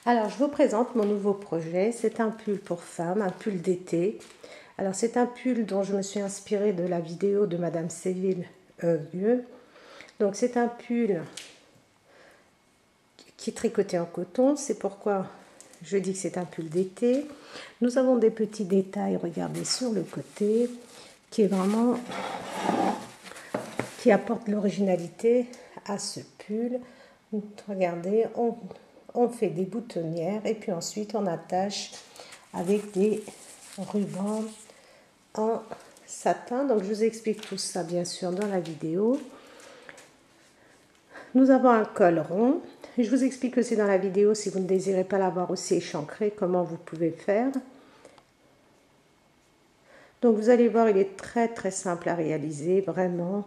Alors, je vous présente mon nouveau projet. C'est un pull pour femme, un pull d'été. Alors, c'est un pull dont je me suis inspirée de la vidéo de Madame Séville Vieux. Donc, c'est un pull qui est tricoté en coton. C'est pourquoi je dis que c'est un pull d'été. Nous avons des petits détails, regardez, sur le côté, qui est vraiment... qui apporte l'originalité à ce pull. Regardez, on fait des boutonnières et puis ensuite on attache avec des rubans en satin. Donc je vous explique tout ça bien sûr dans la vidéo. Nous avons un col rond. Je vous explique aussi dans la vidéo, si vous ne désirez pas l'avoir aussi échancré, comment vous pouvez faire. Donc vous allez voir, il est très simple à réaliser, vraiment.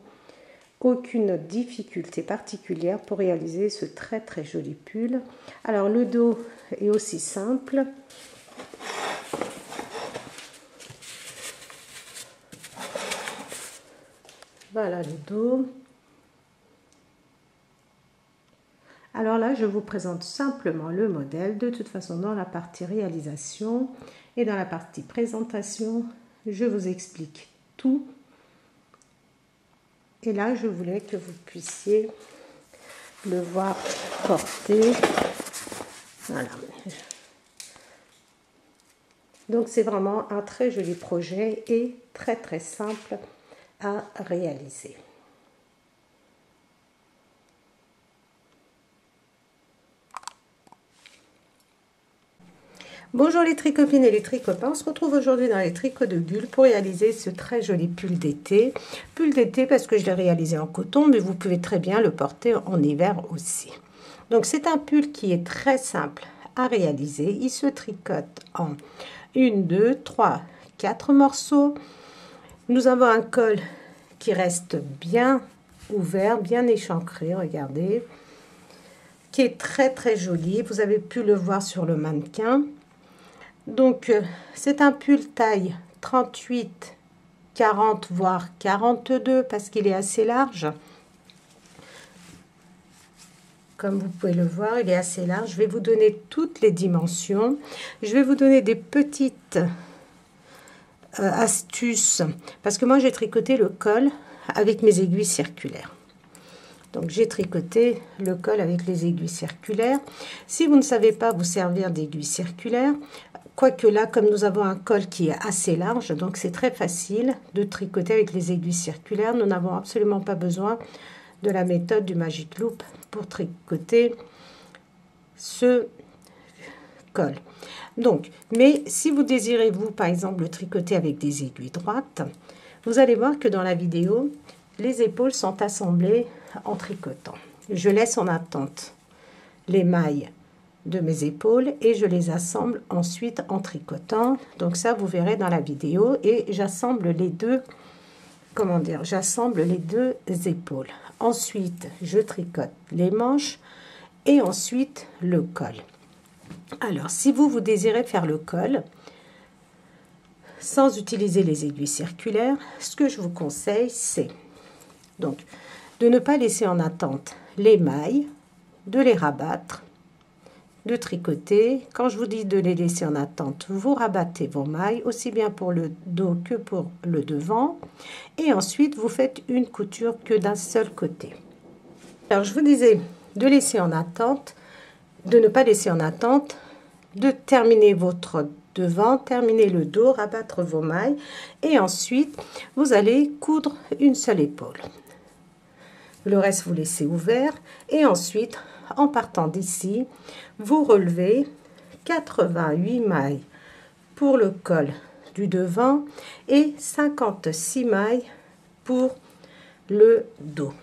Aucune difficulté particulière pour réaliser ce très joli pull. Alors le dos est aussi simple. Voilà le dos. Alors là, je vous présente simplement le modèle. De toute façon, dans la partie réalisation et dans la partie présentation, je vous explique tout. Et là, je voulais que vous puissiez le voir porter. Voilà. Donc, c'est vraiment un très joli projet et très simple à réaliser. Bonjour les tricopines et les tricopains, on se retrouve aujourd'hui dans les tricots de Bulle pour réaliser ce très joli pull d'été. Pull d'été parce que je l'ai réalisé en coton, mais vous pouvez très bien le porter en hiver aussi. Donc c'est un pull qui est très simple à réaliser. Il se tricote en 1, 2, 3, 4 morceaux. Nous avons un col qui reste bien ouvert, bien échancré, regardez, qui est très joli. Vous avez pu le voir sur le mannequin. Donc, c'est un pull taille 38, 40, voire 42 parce qu'il est assez large. Comme vous pouvez le voir, il est assez large. Je vais vous donner toutes les dimensions. Je vais vous donner des petites astuces parce que moi, j'ai tricoté le col avec mes aiguilles circulaires. Donc, j'ai tricoté le col avec les aiguilles circulaires. Si vous ne savez pas vous servir d'aiguilles circulaires, quoique là, comme nous avons un col qui est assez large, donc c'est très facile de tricoter avec les aiguilles circulaires. Nous n'avons absolument pas besoin de la méthode du Magic Loop pour tricoter ce col. Donc, mais si vous désirez, vous, par exemple, le tricoter avec des aiguilles droites, vous allez voir que dans la vidéo, les épaules sont assemblées en tricotant. Je laisse en attente les mailles de mes épaules et je les assemble ensuite en tricotant. Donc ça, vous verrez dans la vidéo. Et j'assemble les deux, comment dire, j'assemble les deux épaules. Ensuite, je tricote les manches et ensuite le col. Alors, si vous désirez faire le col sans utiliser les aiguilles circulaires, ce que je vous conseille, c'est donc de ne pas laisser en attente les mailles, de les rabattre, de tricoter. Quand je vous dis de les laisser en attente, vous rabattez vos mailles, aussi bien pour le dos que pour le devant. Et ensuite, vous faites une couture que d'un seul côté. Alors, je vous disais de laisser en attente, de ne pas laisser en attente, de terminer votre devant, terminer le dos, rabattre vos mailles. Et ensuite, vous allez coudre une seule épaule. Le reste, vous laissez ouvert. Et ensuite, en partant d'ici, vous relevez 88 mailles pour le col du devant et 56 mailles pour le dos.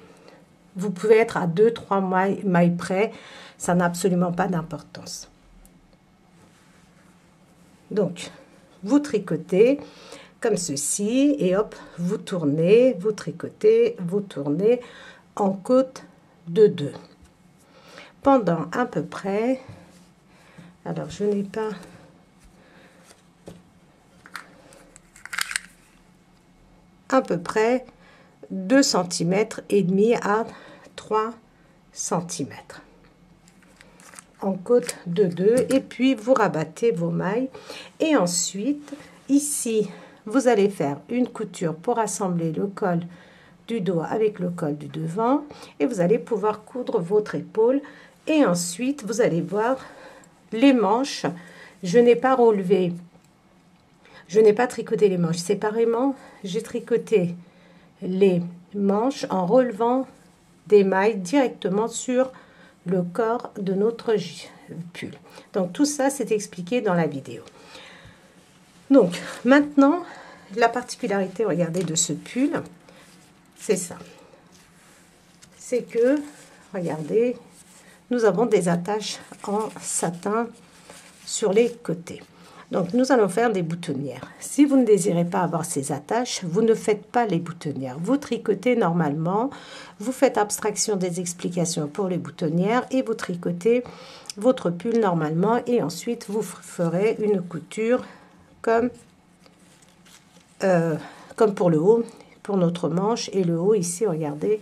Vous pouvez être à 2-3 mailles près, ça n'a absolument pas d'importance. Donc, vous tricotez comme ceci et hop, vous tournez, vous tricotez, vous tournez en côte de 2. Pendant à peu près, alors je n'ai pas, à peu près 2 cm et demi à 3 cm. en côte de 2 et puis vous rabattez vos mailles. Et ensuite, ici, vous allez faire une couture pour assembler le col du dos avec le col du devant et vous allez pouvoir coudre votre épaule. Et ensuite, vous allez voir les manches. Je n'ai pas relevé, je n'ai pas tricoté les manches séparément. J'ai tricoté les manches en relevant des mailles directement sur le corps de notre pull. Donc tout ça, c'est expliqué dans la vidéo. Donc maintenant, la particularité, regardez, de ce pull, c'est ça. C'est que, regardez, nous avons des attaches en satin sur les côtés. Donc, nous allons faire des boutonnières. Si vous ne désirez pas avoir ces attaches, vous ne faites pas les boutonnières. Vous tricotez normalement, vous faites abstraction des explications pour les boutonnières et vous tricotez votre pull normalement et ensuite vous ferez une couture comme pour le haut, pour notre manche et le haut ici, regardez,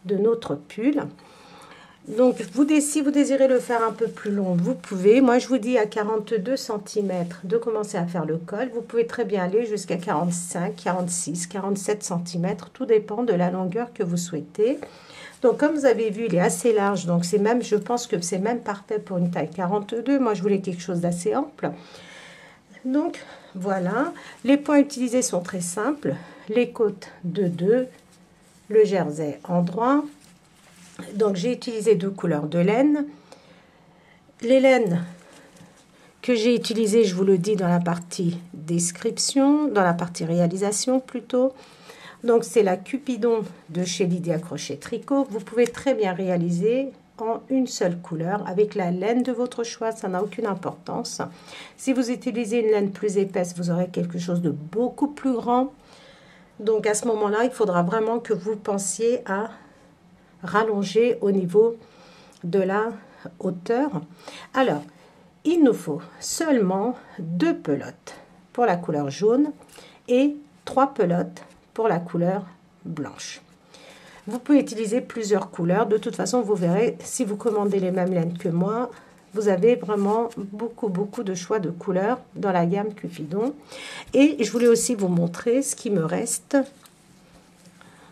de notre pull. Donc, si vous désirez le faire un peu plus long, vous pouvez. Moi, je vous dis à 42 cm de commencer à faire le col. Vous pouvez très bien aller jusqu'à 45, 46, 47 cm. Tout dépend de la longueur que vous souhaitez. Donc, comme vous avez vu, il est assez large. Donc, c'est même, je pense que c'est même parfait pour une taille 42. Moi, je voulais quelque chose d'assez ample. Donc, voilà. Les points utilisés sont très simples. Les côtes de 2, le jersey en droit. Donc, j'ai utilisé 2 couleurs de laine. Les laines que j'ai utilisées, je vous le dis dans la partie description, dans la partie réalisation plutôt. Donc, c'est la Cupidon de chez Lydia Crochet Tricot. Vous pouvez très bien réaliser en une seule couleur avec la laine de votre choix, ça n'a aucune importance. Si vous utilisez une laine plus épaisse, vous aurez quelque chose de beaucoup plus grand. Donc, à ce moment-là, il faudra vraiment que vous pensiez à rallonger au niveau de la hauteur. Alors, il nous faut seulement 2 pelotes pour la couleur jaune et 3 pelotes pour la couleur blanche. Vous pouvez utiliser plusieurs couleurs. De toute façon, vous verrez, si vous commandez les mêmes laines que moi, vous avez vraiment beaucoup de choix de couleurs dans la gamme Cupidon. Et je voulais aussi vous montrer ce qui me reste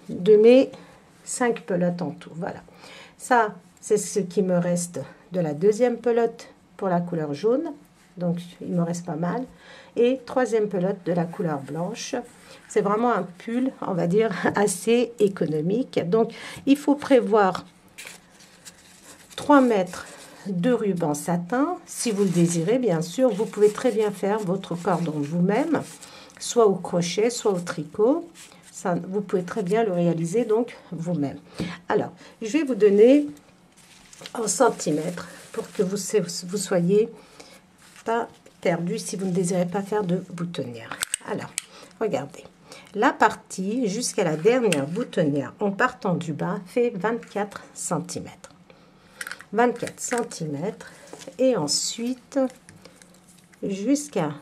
de mes 5 pelotes en tout. Voilà, ça c'est ce qui me reste de la deuxième pelote pour la couleur jaune, donc il me reste pas mal, et troisième pelote de la couleur blanche. C'est vraiment un pull, on va dire, assez économique. Donc il faut prévoir 3 mètres de ruban satin. Si vous le désirez, bien sûr, vous pouvez très bien faire votre cordon vous-même, soit au crochet, soit au tricot. Ça, vous pouvez très bien le réaliser donc vous-même. Alors, je vais vous donner en centimètres pour que vous soyez pas perdu si vous ne désirez pas faire de boutonnière. Alors, regardez. La partie jusqu'à la dernière boutonnière en partant du bas fait 24 cm. 24 cm et ensuite jusqu'à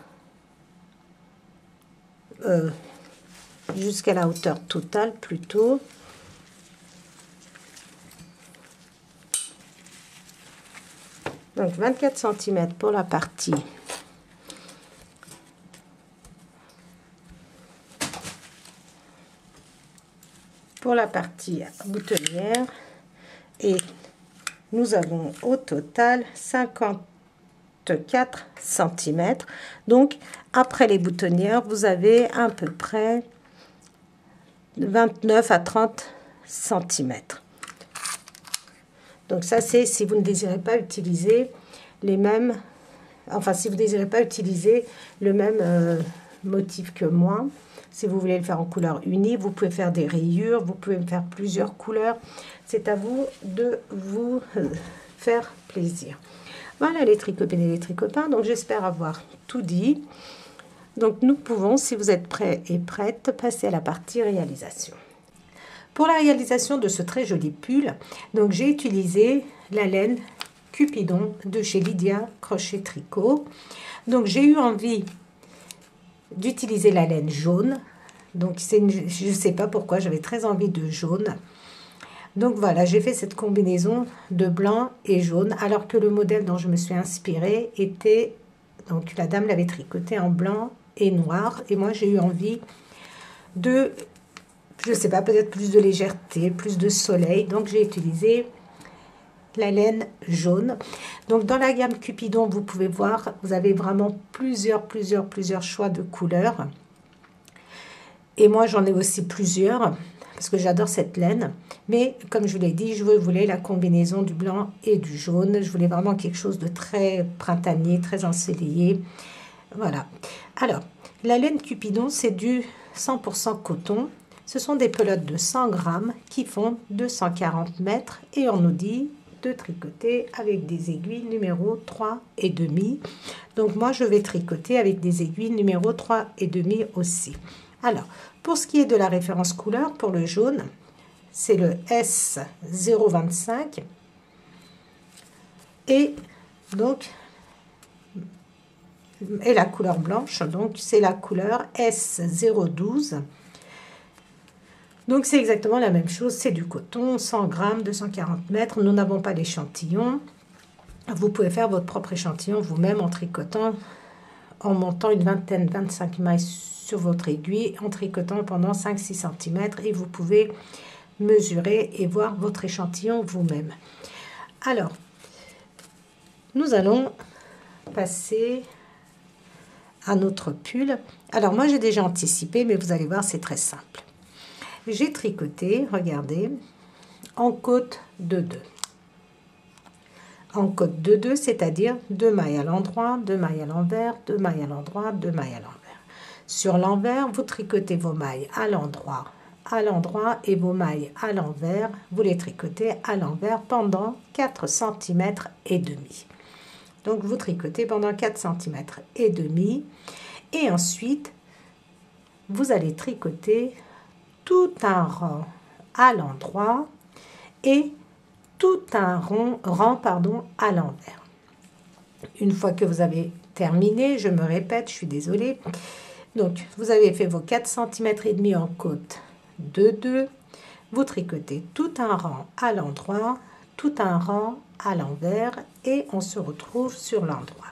la hauteur totale plutôt. Donc 24 cm pour la partie boutonnière et nous avons au total 54 cm. Donc après les boutonnières, vous avez à peu près 29 à 30 cm. Donc ça, c'est si vous ne désirez pas utiliser les mêmes, enfin si vous ne désirez pas utiliser le même motif que moi. Si vous voulez le faire en couleur unie, vous pouvez faire des rayures, vous pouvez faire plusieurs couleurs. C'est à vous de vous faire plaisir. Voilà les tricopines et les tricopains. Donc j'espère avoir tout dit. Donc nous pouvons, si vous êtes prêts et prêtes, passer à la partie réalisation. Pour la réalisation de ce très joli pull, donc j'ai utilisé la laine Cupidon de chez Lydia Crochet Tricot. Donc j'ai eu envie d'utiliser la laine jaune. Donc je ne sais pas pourquoi, j'avais très envie de jaune. Donc voilà, j'ai fait cette combinaison de blanc et jaune, alors que le modèle dont je me suis inspirée était, donc la dame l'avait tricoté en blanc et noir, et moi j'ai eu envie de, je sais pas, peut-être plus de légèreté, plus de soleil, donc j'ai utilisé la laine jaune. Donc dans la gamme Cupidon, vous pouvez voir, vous avez vraiment plusieurs choix de couleurs. Et moi j'en ai aussi plusieurs, parce que j'adore cette laine. Mais comme je vous l'ai dit, je voulais la combinaison du blanc et du jaune. Je voulais vraiment quelque chose de très printanier, très ensoleillé. Voilà. Alors, la laine Cupidon, c'est du 100% coton. Ce sont des pelotes de 100 grammes qui font 240 mètres. Et on nous dit de tricoter avec des aiguilles numéro 3,5. Donc moi, je vais tricoter avec des aiguilles numéro 3,5 aussi. Alors, pour ce qui est de la référence couleur, pour le jaune, c'est le S025. Et donc, et la couleur blanche, donc c'est la couleur S012. Donc c'est exactement la même chose, c'est du coton, 100 grammes, 240 mètres. Nous n'avons pas d'échantillon. Vous pouvez faire votre propre échantillon vous-même en tricotant, en montant une vingtaine, 25 mailles sur votre aiguille, en tricotant pendant 5-6 cm, et vous pouvez mesurer et voir votre échantillon vous-même. Alors, nous allons passer à notre pull. Alors moi j'ai déjà anticipé, mais vous allez voir, c'est très simple. J'ai tricoté, regardez, en côte de 2. En côte de 2, c'est-à-dire 2 mailles à l'endroit, 2 mailles à l'envers, 2 mailles à l'endroit, 2 mailles à l'envers. Sur l'envers, vous tricotez vos mailles à l'endroit, et vos mailles à l'envers, vous les tricotez à l'envers pendant 4 cm et demi. Donc vous tricotez pendant 4 cm et demi, et ensuite vous allez tricoter tout un rang à l'endroit et tout un rang à l'envers. Une fois que vous avez terminé, je me répète, je suis désolée. Donc, vous avez fait vos 4 cm et demi en côte de 2. Vous tricotez tout un rang à l'endroit, tout un rang à l'envers, et on se retrouve sur l'endroit.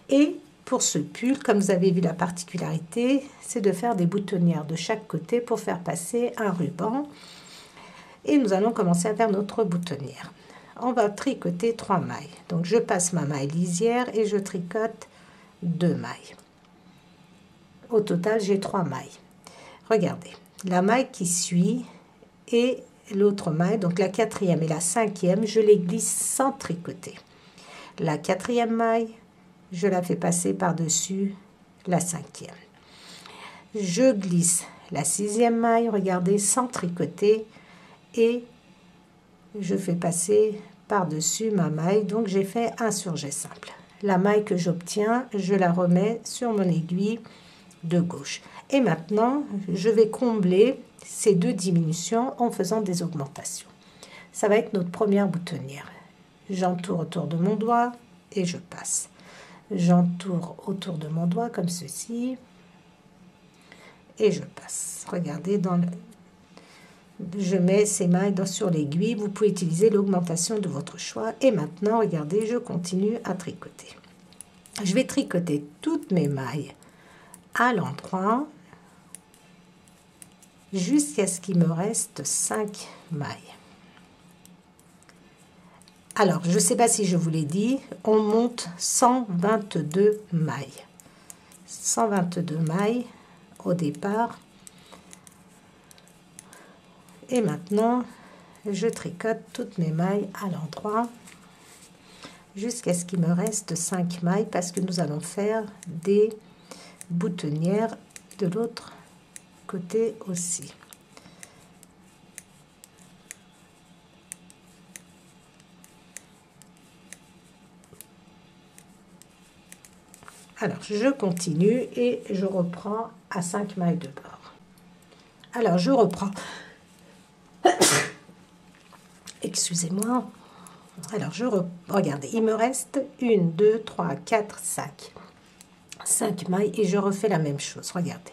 Et pour ce pull, comme vous avez vu, la particularité, c'est de faire des boutonnières de chaque côté pour faire passer un ruban. Et nous allons commencer à faire notre boutonnière. On va tricoter 3 mailles. Donc je passe ma maille lisière et je tricote 2 mailles. Au total, j'ai 3 mailles. Regardez, la maille qui suit et l'autre maille, donc la 4e et la 5e, je les glisse sans tricoter. La 4e maille, je la fais passer par-dessus la 5e. Je glisse la 6e maille, regardez, sans tricoter, et je fais passer par-dessus ma maille. Donc j'ai fait un surjet simple. La maille que j'obtiens, je la remets sur mon aiguille de gauche. Et maintenant, je vais combler ces deux diminutions en faisant des augmentations. Ça va être notre première boutonnière. J'entoure autour de mon doigt et je passe. J'entoure autour de mon doigt comme ceci et je passe. Regardez, je mets ces mailles sur l'aiguille. Vous pouvez utiliser l'augmentation de votre choix. Et maintenant, regardez, je continue à tricoter. Je vais tricoter toutes mes mailles à l'endroit jusqu'à ce qu'il me reste 5 mailles. Alors, je ne sais pas si je vous l'ai dit, on monte 122 mailles. 122 mailles au départ. Et maintenant, je tricote toutes mes mailles à l'endroit jusqu'à ce qu'il me reste 5 mailles parce que nous allons faire des boutonnières de l'autre côté aussi. Alors, je continue et je reprends à 5 mailles de bord. Alors, je reprends. Excusez-moi. Alors, regardez, il me reste 1, 2, 3, 4, 5. 5 mailles et je refais la même chose. Regardez.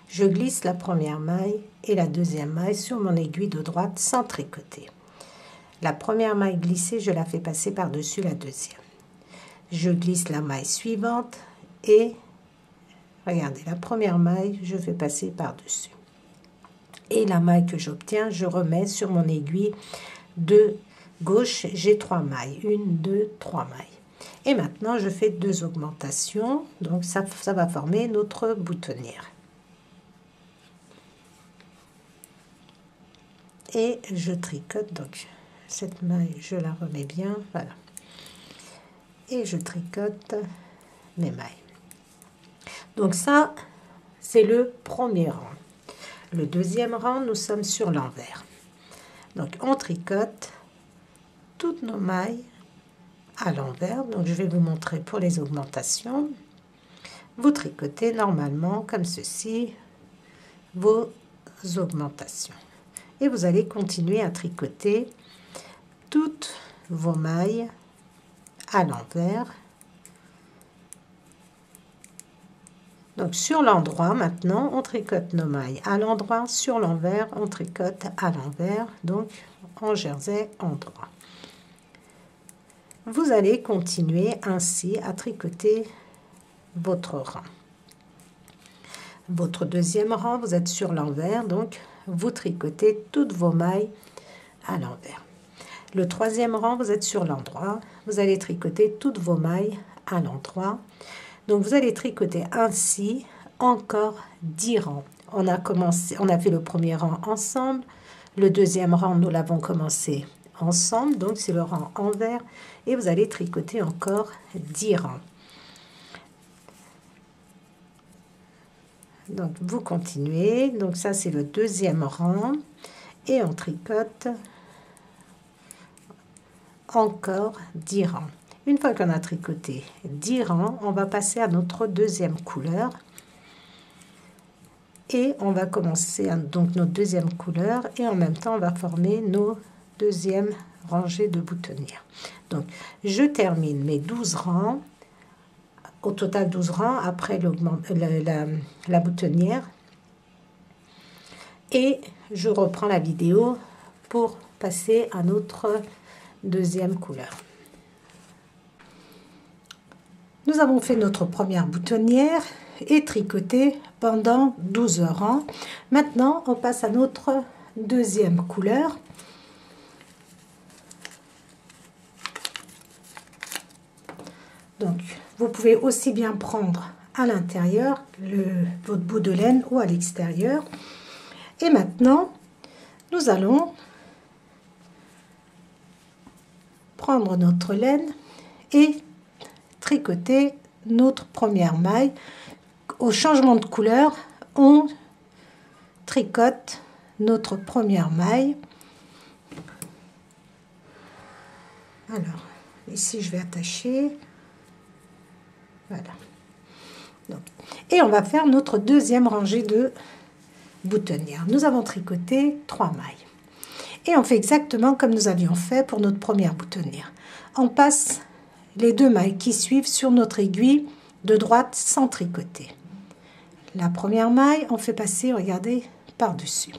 Je glisse la première maille et la deuxième maille sur mon aiguille de droite sans tricoter. La première maille glissée, je la fais passer par-dessus la deuxième. Je glisse la maille suivante et regardez, la première maille, je fais passer par-dessus. Et la maille que j'obtiens, je remets sur mon aiguille de gauche, j'ai 3 mailles. 1, 2, 3 mailles. Et maintenant, je fais 2 augmentations. Donc, ça va former notre boutonnière. Et je tricote. Donc, cette maille, je la remets bien. Voilà. Et je tricote mes mailles. Donc, ça, c'est le premier rang. Le deuxième rang, nous sommes sur l'envers. Donc, on tricote toutes nos mailles à l'envers. Donc, je vais vous montrer pour les augmentations. Vous tricotez normalement comme ceci vos augmentations. Et vous allez continuer à tricoter toutes vos mailles à l'envers. Donc, sur l'endroit, maintenant, on tricote nos mailles à l'endroit. Sur l'envers, on tricote à l'envers. Donc, en jersey endroit. Vous allez continuer ainsi à tricoter votre rang. Votre deuxième rang, vous êtes sur l'envers, donc vous tricotez toutes vos mailles à l'envers. Le troisième rang, vous êtes sur l'endroit, vous allez tricoter toutes vos mailles à l'endroit. Donc vous allez tricoter ainsi encore 10 rangs. On a fait le premier rang ensemble, le deuxième rang, nous l'avons commencé ensemble, donc c'est le rang envers, et vous allez tricoter encore 10 rangs. Donc vous continuez, donc ça c'est le deuxième rang, et on tricote encore 10 rangs. Une fois qu'on a tricoté 10 rangs, on va passer à notre deuxième couleur, et on va commencer donc notre deuxième couleur, et en même temps on va former nos deuxième rangée de boutonnières. Donc, je termine mes 12 rangs, au total 12 rangs après la boutonnière. Et je reprends la vidéo pour passer à notre deuxième couleur. Nous avons fait notre première boutonnière et tricoté pendant 12 rangs. Maintenant, on passe à notre deuxième couleur. Donc, vous pouvez aussi bien prendre à l'intérieur votre bout de laine ou à l'extérieur. Et maintenant, nous allons prendre notre laine et tricoter notre première maille. Au changement de couleur, on tricote notre première maille. Alors, ici, je vais attacher. Voilà. Donc, et on va faire notre deuxième rangée de boutonnières. Nous avons tricoté 3 mailles. Et on fait exactement comme nous avions fait pour notre première boutonnière. On passe les 2 mailles qui suivent sur notre aiguille de droite sans tricoter. La première maille, on fait passer, regardez, par-dessus.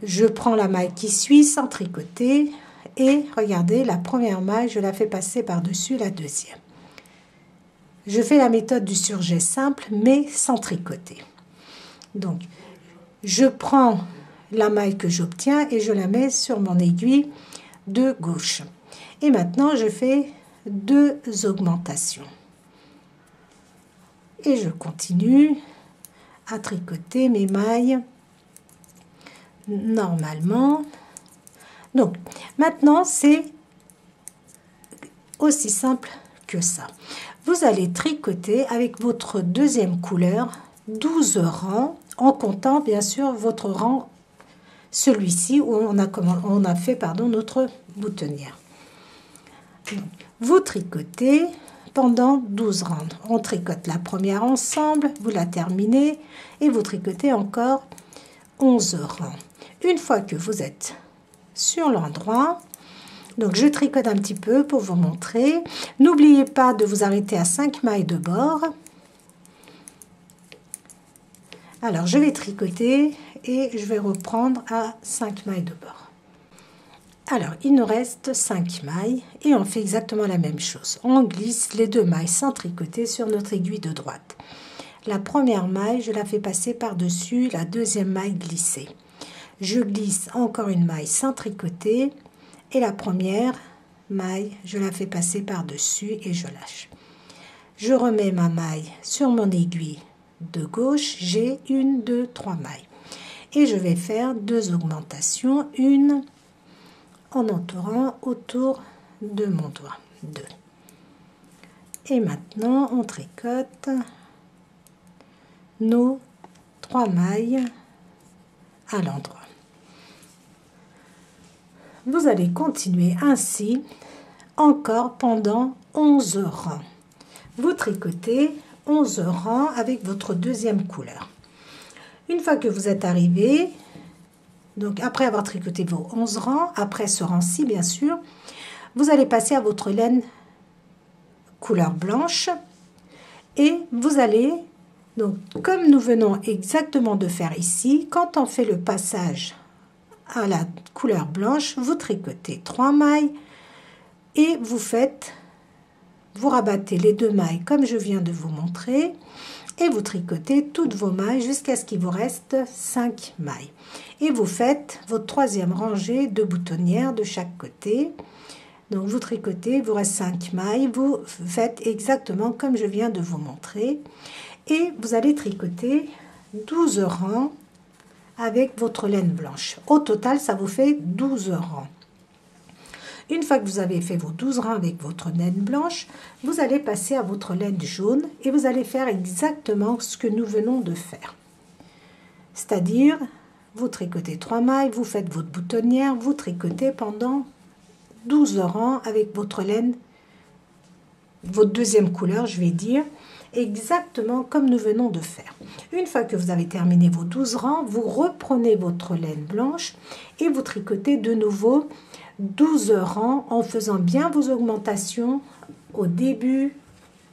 Je prends la maille qui suit sans tricoter et regardez, la première maille, je la fais passer par-dessus la deuxième. Je fais la méthode du surjet simple, mais sans tricoter. Donc, je prends la maille que j'obtiens et je la mets sur mon aiguille de gauche. Et maintenant, je fais 2 augmentations. Et je continue à tricoter mes mailles normalement. Donc, maintenant, c'est aussi simple que ça. Vous allez tricoter avec votre deuxième couleur 12 rangs en comptant bien sûr votre rang, celui-ci où on a fait notre boutonnière. Donc, vous tricotez pendant 12 rangs. On tricote la première ensemble, vous la terminez et vous tricotez encore 11 rangs. Une fois que vous êtes sur l'endroit, donc je tricote un petit peu pour vous montrer. N'oubliez pas de vous arrêter à 5 mailles de bord. Alors je vais tricoter et je vais reprendre à 5 mailles de bord. Alors, il nous reste 5 mailles et on fait exactement la même chose. On glisse les 2 mailles sans tricoter sur notre aiguille de droite. La première maille, je la fais passer par-dessus la deuxième maille glissée. Je glisse encore une maille sans tricoter et la première maille, je la fais passer par-dessus et je lâche. Je remets ma maille sur mon aiguille de gauche, j'ai 1, 2, 3 mailles. Et je vais faire 2 augmentations, une en entourant autour de mon doigt, 2. Et maintenant, on tricote nos 3 mailles à l'endroit. Vous allez continuer ainsi encore pendant 11 rangs. Vous tricotez 11 rangs avec votre deuxième couleur. Une fois que vous êtes arrivé, donc après avoir tricoté vos 11 rangs, après ce rang-ci bien sûr, vous allez passer à votre laine couleur blanche et vous allez, donc comme nous venons exactement de faire ici, quand on fait le passage à la couleur blanche, vous tricotez 3 mailles et vous rabattez les 2 mailles comme je viens de vous montrer et vous tricotez toutes vos mailles jusqu'à ce qu'il vous reste 5 mailles. Et vous faites votre troisième rangée de boutonnières de chaque côté. Donc vous tricotez, il vous reste 5 mailles, vous faites exactement comme je viens de vous montrer. Et vous allez tricoter 12 rangs avec votre laine blanche. Au total, ça vous fait 12 rangs. Une fois que vous avez fait vos 12 rangs avec votre laine blanche, vous allez passer à votre laine jaune et vous allez faire exactement ce que nous venons de faire. C'est-à-dire, vous tricotez 3 mailles, vous faites votre boutonnière, vous tricotez pendant 12 rangs avec votre laine, votre deuxième couleur, je vais dire, exactement comme nous venons de faire. Une fois que vous avez terminé vos 12 rangs, vous reprenez votre laine blanche et vous tricotez de nouveau 12 rangs en faisant bien vos augmentations au début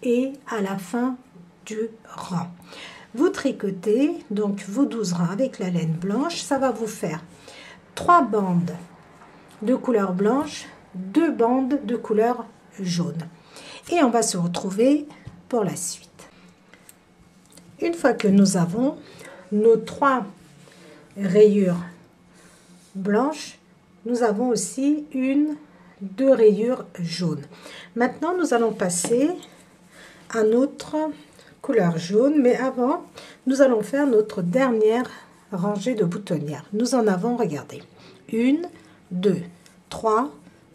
et à la fin du rang. Vous tricotez donc vos 12 rangs avec la laine blanche, ça va vous faire 3 bandes de couleur blanche, 2 bandes de couleur jaune. Et on va se retrouver pour la suite. Une fois que nous avons nos 3 rayures blanches, nous avons aussi 2 rayures jaunes. Maintenant, nous allons passer à notre couleur jaune, mais avant, nous allons faire notre dernière rangée de boutonnières. Nous en avons, regardez, 1, 2, 3,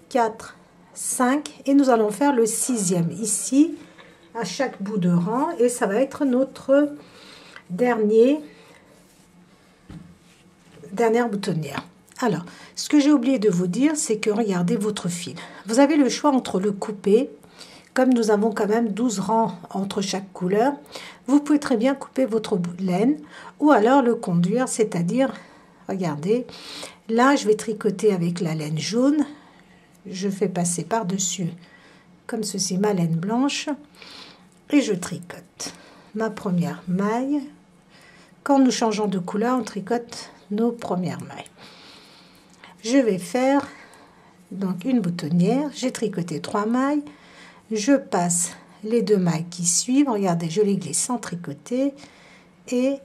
4, 5 et nous allons faire le 6e ici à chaque bout de rang et ça va être notre dernière boutonnière. Alors, ce que j'ai oublié de vous dire, c'est que regardez votre fil. Vous avez le choix entre le couper, comme nous avons quand même 12 rangs entre chaque couleur, vous pouvez très bien couper votre laine ou alors le conduire, c'est-à-dire, regardez, là je vais tricoter avec la laine jaune, je fais passer par-dessus, comme ceci, ma laine blanche, et je tricote ma première maille. Quand nous changeons de couleur, on tricote nos premières mailles. Je vais faire donc une boutonnière, j'ai tricoté 3 mailles, je passe les 2 mailles qui suivent, regardez, je les glisse sans tricoter et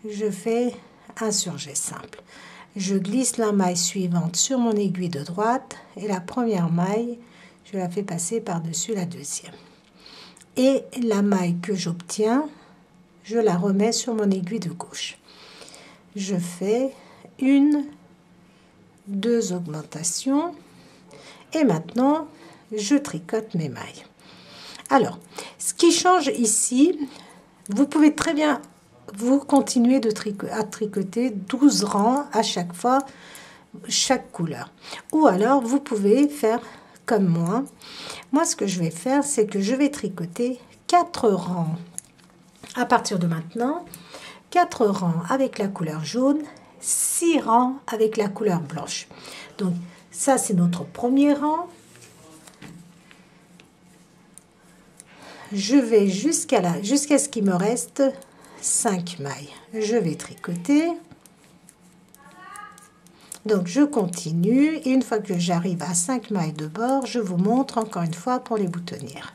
je fais un surjet simple. Je glisse la maille suivante sur mon aiguille de droite et la première maille, je la fais passer par-dessus la deuxième. Et la maille que j'obtiens, je la remets sur mon aiguille de gauche. Je fais 1, 2 augmentations et maintenant je tricote mes mailles. Alors, ce qui change ici, vous pouvez très bien vous continuer à tricoter 12 rangs à chaque fois, chaque couleur. Ou alors vous pouvez faire comme moi. Moi, ce que je vais faire, c'est que je vais tricoter 4 rangs. À partir de maintenant, 4 rangs avec la couleur jaune, 6 rangs avec la couleur blanche. Donc, ça, c'est notre premier rang. Je vais jusqu'à ce qu'il me reste 5 mailles. Je vais tricoter. Donc je continue et une fois que j'arrive à 5 mailles de bord, je vous montre encore une fois pour les boutonnières.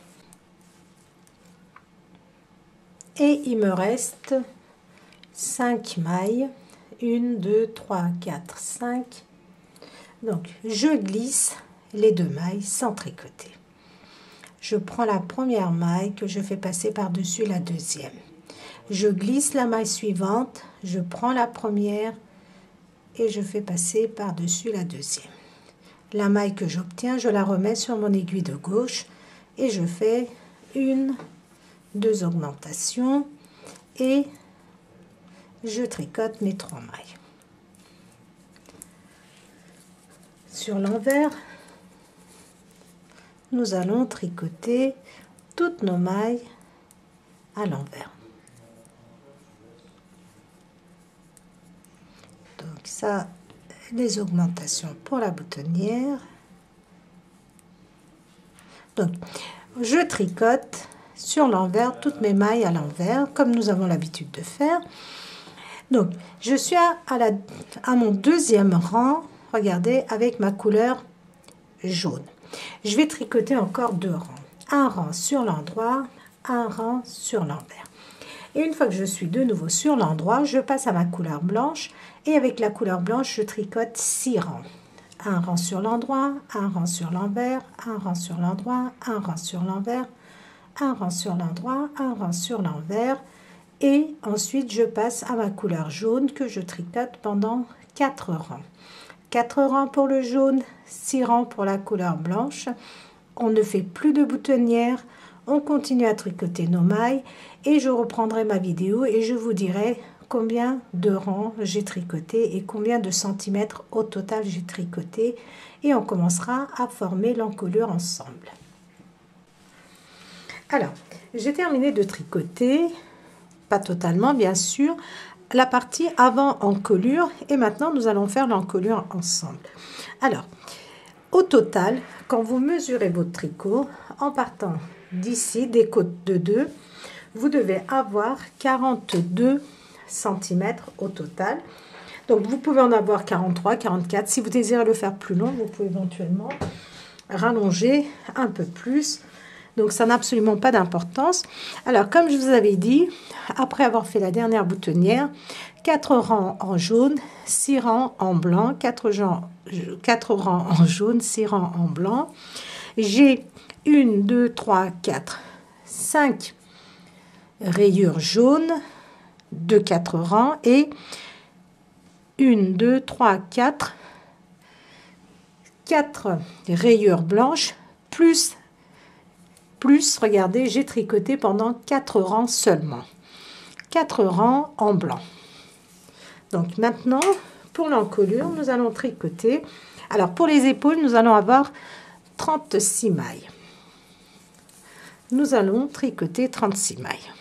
Et il me reste 5 mailles, 1, 2, 3, 4, 5. Donc je glisse les 2 mailles sans tricoter. Je prends la première maille que je fais passer par-dessus la deuxième. Je glisse la maille suivante, je prends la première et je fais passer par-dessus la deuxième. La maille que j'obtiens, je la remets sur mon aiguille de gauche et je fais 1, 2 augmentations et je tricote mes 3 mailles. Sur l'envers, nous allons tricoter toutes nos mailles à l'envers. Donc ça, les augmentations pour la boutonnière. Donc, je tricote sur l'envers toutes mes mailles à l'envers, comme nous avons l'habitude de faire. Donc, je suis à mon deuxième rang, regardez, avec ma couleur jaune. Je vais tricoter encore 2 rangs. Un rang sur l'endroit, un rang sur l'envers. Et une fois que je suis de nouveau sur l'endroit, je passe à ma couleur blanche. Et avec la couleur blanche, je tricote 6 rangs. Un rang sur l'endroit, un rang sur l'envers, un rang sur l'endroit, un rang sur l'envers, un rang sur l'endroit, un rang sur l'envers. Et ensuite, je passe à ma couleur jaune que je tricote pendant 4 rangs. 4 rangs pour le jaune, 6 rangs pour la couleur blanche. On ne fait plus de boutonnière, on continue à tricoter nos mailles et je reprendrai ma vidéo et je vous dirai combien de rangs j'ai tricoté et combien de centimètres au total j'ai tricoté et on commencera à former l'encolure ensemble. Alors, j'ai terminé de tricoter, pas totalement bien sûr, la partie avant encolure et maintenant nous allons faire l'encolure ensemble. Alors, au total, quand vous mesurez votre tricot, en partant d'ici, des côtes de 2, vous devez avoir 42 cm au total. Donc, vous pouvez en avoir 43, 44. Si vous désirez le faire plus long, vous pouvez éventuellement rallonger un peu plus. Donc, ça n'a absolument pas d'importance. Alors, comme je vous avais dit, après avoir fait la dernière boutonnière, 4 rangs en jaune, 6 rangs en blanc, 4 rangs en jaune, 6 rangs en blanc. J'ai 1, 2, 3, 4, 5 rayures jaunes de 4 rangs et 1, 2, 3, 4 rayures blanches plus, regardez, j'ai tricoté pendant 4 rangs seulement. 4 rangs en blanc. Donc maintenant, pour l'encolure, nous allons tricoter. Alors pour les épaules, nous allons avoir 36 mailles. Nous allons tricoter 36 mailles.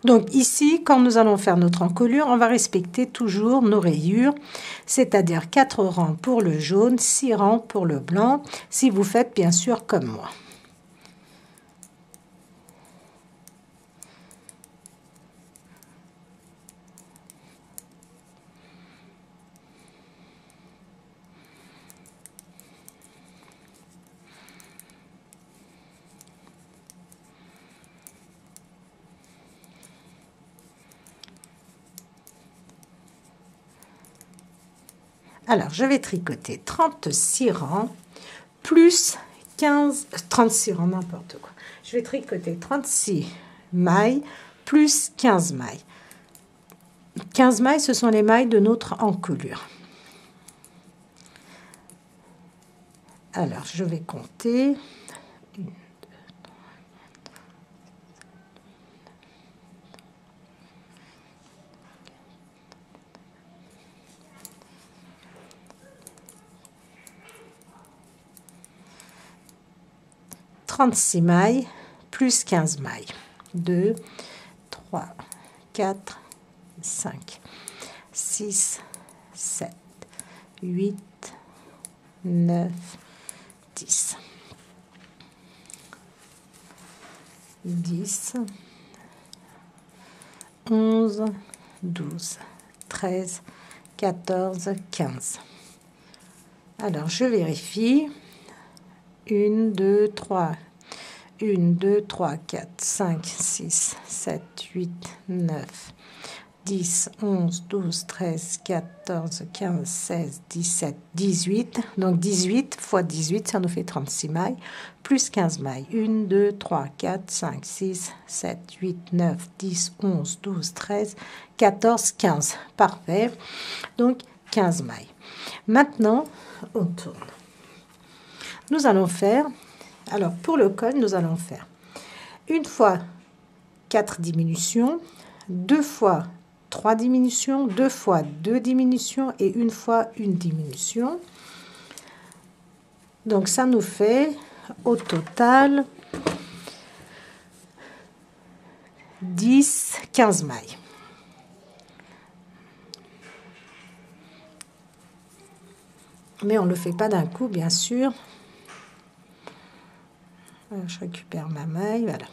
Donc ici, quand nous allons faire notre encolure, on va respecter toujours nos rayures, c'est-à-dire 4 rangs pour le jaune, 6 rangs pour le blanc, si vous faites bien sûr comme moi. Alors, je vais tricoter 36 rangs plus 36 rangs, n'importe quoi. Je vais tricoter 36 mailles plus 15 mailles. 15 mailles, ce sont les mailles de notre encolure. Alors, je vais compter. 1, 2, 36 mailles plus 15 mailles. 2, 3, 4, 5, 6, 7, 8, 9, 10. 10, 11, 12, 13, 14, 15. Alors, je vérifie. 1, 2, 3. 1, 2, 3, 4, 5, 6, 7, 8, 9, 10, 11, 12, 13, 14, 15, 16, 17, 18. Donc 18 fois 18, ça nous fait 36 mailles, plus 15 mailles. 1, 2, 3, 4, 5, 6, 7, 8, 9, 10, 11, 12, 13, 14, 15. Parfait. Donc 15 mailles. Maintenant, on tourne. Nous allons faire, alors pour le col, nous allons faire une fois 4 diminutions, 2 fois 3 diminutions, 2 fois 2 diminutions et une fois une diminution. Donc ça nous fait au total 10, 15 mailles. Mais on ne le fait pas d'un coup, bien sûr. Je récupère ma maille, voilà.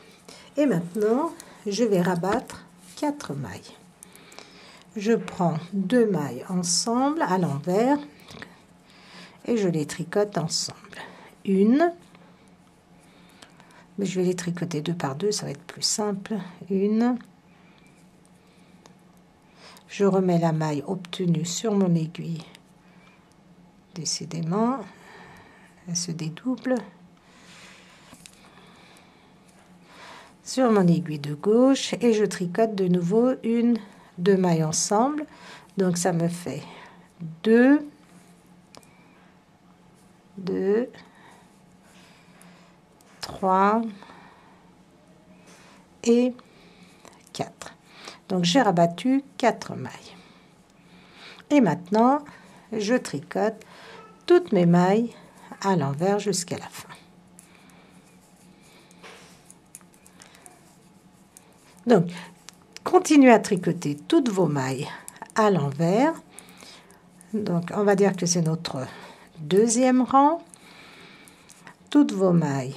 Et maintenant, je vais rabattre 4 mailles. Je prends 2 mailles ensemble à l'envers et je les tricote ensemble. Une, mais je vais les tricoter 2 par 2, ça va être plus simple. Une, je remets la maille obtenue sur mon aiguille. Décidément, elle se dédouble. Sur mon aiguille de gauche et je tricote de nouveau 2 mailles ensemble. Donc ça me fait 2, 2, 3 et 4. Donc j'ai rabattu 4 mailles. Et maintenant, je tricote toutes mes mailles à l'envers jusqu'à la fin. Donc, continuez à tricoter toutes vos mailles à l'envers. Donc, on va dire que c'est notre deuxième rang. Toutes vos mailles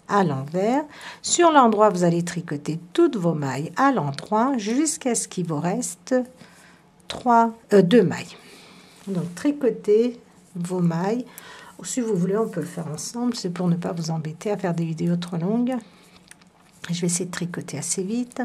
à l'envers. Sur l'endroit, vous allez tricoter toutes vos mailles à l'endroit jusqu'à ce qu'il vous reste 2 mailles. Donc, tricotez vos mailles. Ou si vous voulez, on peut le faire ensemble. C'est pour ne pas vous embêter à faire des vidéos trop longues. Je vais essayer de tricoter assez vite.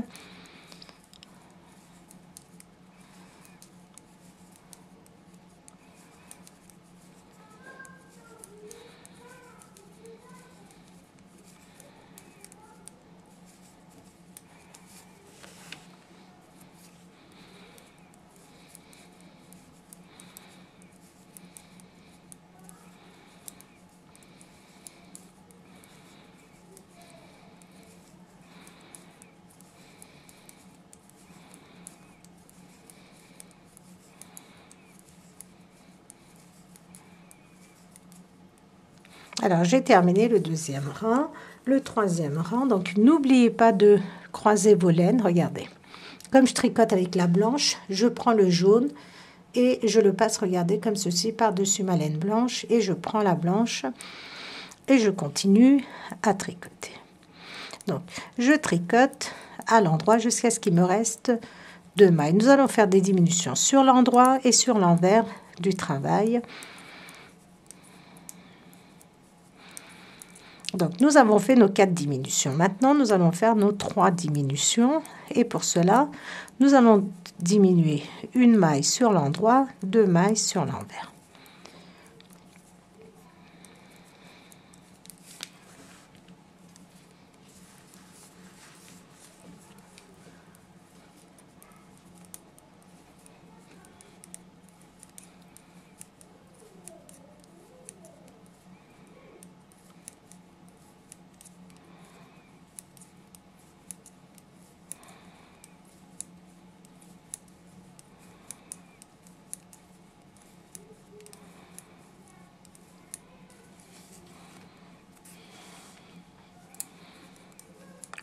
Alors, j'ai terminé le deuxième rang, le troisième rang. Donc, n'oubliez pas de croiser vos laines. Regardez. Comme je tricote avec la blanche, je prends le jaune et je le passe, regardez, comme ceci, par-dessus ma laine blanche. Et je prends la blanche et je continue à tricoter. Donc, je tricote à l'endroit jusqu'à ce qu'il me reste 2 mailles. Nous allons faire des diminutions sur l'endroit et sur l'envers du travail. Donc, nous avons fait nos 4 diminutions. Maintenant, nous allons faire nos 3 diminutions. Et pour cela, nous allons diminuer une maille sur l'endroit, 2 mailles sur l'envers.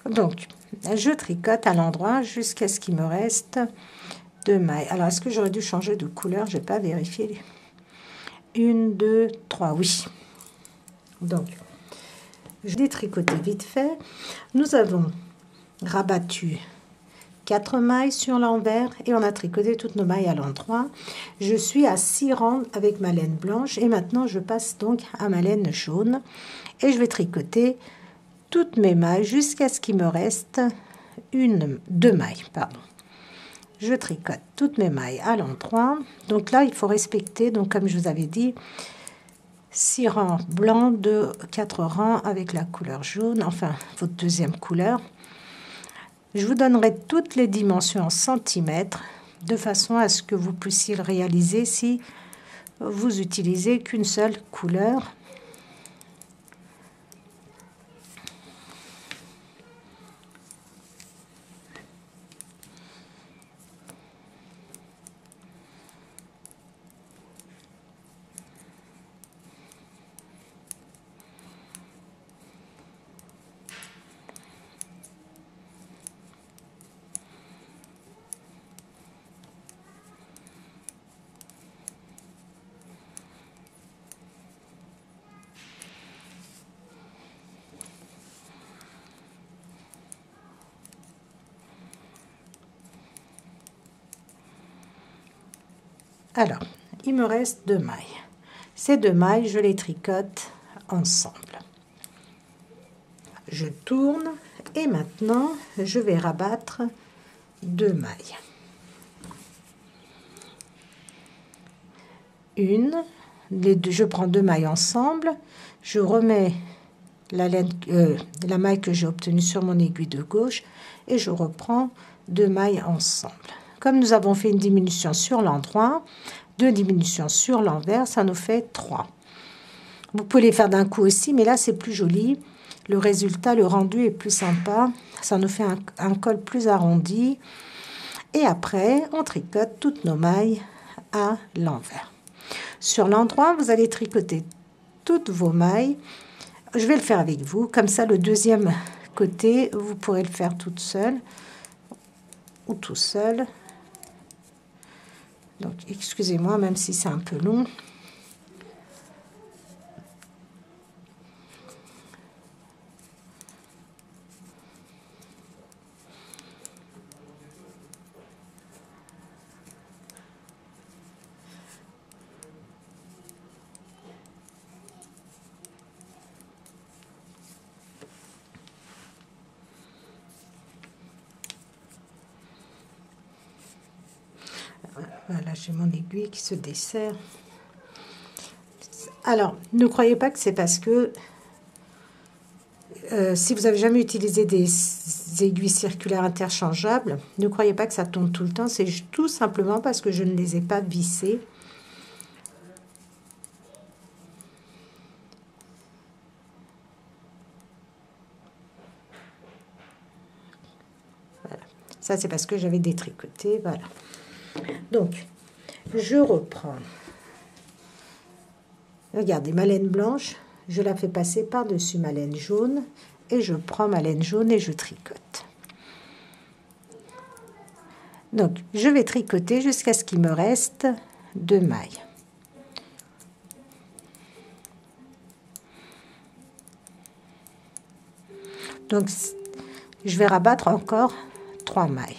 Donc, je tricote à l'endroit jusqu'à ce qu'il me reste 2 mailles. Alors, est-ce que j'aurais dû changer de couleur? Je n'ai pas vérifié. 1, 2, 3, oui. Donc, je l'ai tricoté vite fait. Nous avons rabattu 4 mailles sur l'envers et on a tricoté toutes nos mailles à l'endroit. Je suis à 6 rangs avec ma laine blanche et maintenant je passe donc à ma laine jaune et je vais tricoter toutes mes mailles jusqu'à ce qu'il me reste 2 mailles, pardon. Je tricote toutes mes mailles à l'endroit. Donc là, il faut respecter, donc comme je vous avais dit, 6 rangs blancs, 4 rangs avec la couleur jaune, enfin votre deuxième couleur. Je vous donnerai toutes les dimensions en centimètres, de façon à ce que vous puissiez le réaliser si vous utilisez qu'une seule couleur. Alors, il me reste 2 mailles. Ces 2 mailles, je les tricote ensemble. Je tourne et maintenant, je vais rabattre 2 mailles. Je prends 2 mailles ensemble, je remets la maille que j'ai obtenue sur mon aiguille de gauche et je reprends 2 mailles ensemble. Comme nous avons fait une diminution sur l'endroit, 2 diminutions sur l'envers, ça nous fait 3. Vous pouvez les faire d'un coup aussi, mais là c'est plus joli. Le résultat, le rendu est plus sympa. Ça nous fait un col plus arrondi. Et après, on tricote toutes nos mailles à l'envers. Sur l'endroit, vous allez tricoter toutes vos mailles. Je vais le faire avec vous. Comme ça, le deuxième côté, vous pourrez le faire toute seule ou tout seul. Donc, excusez-moi, même si c'est un peu long. Voilà, j'ai mon aiguille qui se dessert. Alors, ne croyez pas que c'est parce que si vous n'avez jamais utilisé des aiguilles circulaires interchangeables, ne croyez pas que ça tombe tout le temps. C'est tout simplement parce que je ne les ai pas vissées. Voilà. Ça, c'est parce que j'avais détricoté. Voilà. Donc, je reprends. Regardez, ma laine blanche, je la fais passer par-dessus ma laine jaune et je prends ma laine jaune et je tricote. Donc, je vais tricoter jusqu'à ce qu'il me reste 2 mailles. Donc, je vais rabattre encore 3 mailles.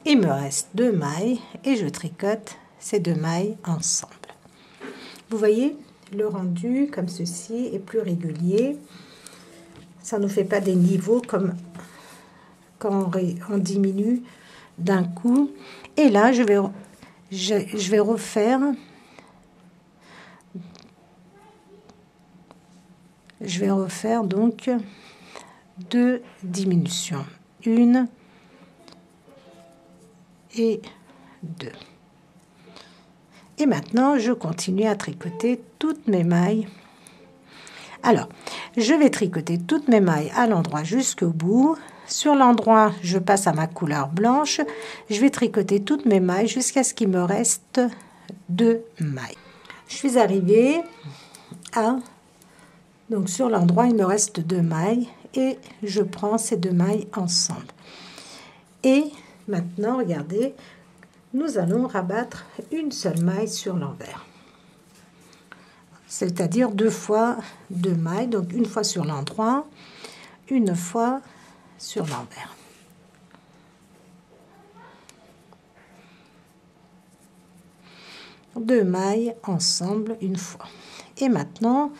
Il me reste 2 mailles et je tricote ces 2 mailles ensemble. Vous voyez, le rendu comme ceci est plus régulier. Ça ne nous fait pas des niveaux comme quand on diminue d'un coup. Et là, je vais refaire. Je vais refaire donc 2 diminutions. Une et 2. Et maintenant, je continue à tricoter toutes mes mailles. Alors, je vais tricoter toutes mes mailles à l'endroit jusqu'au bout. Sur l'endroit, je passe à ma couleur blanche. Je vais tricoter toutes mes mailles jusqu'à ce qu'il me reste 2 mailles. Je suis arrivée à... Donc, sur l'endroit, il me reste 2 mailles. Et je prends ces 2 mailles ensemble. Et maintenant, regardez, nous allons rabattre une seule maille sur l'envers. C'est-à-dire 2 fois 2 mailles, donc une fois sur l'endroit, une fois sur l'envers. Deux mailles ensemble une fois. Et maintenant,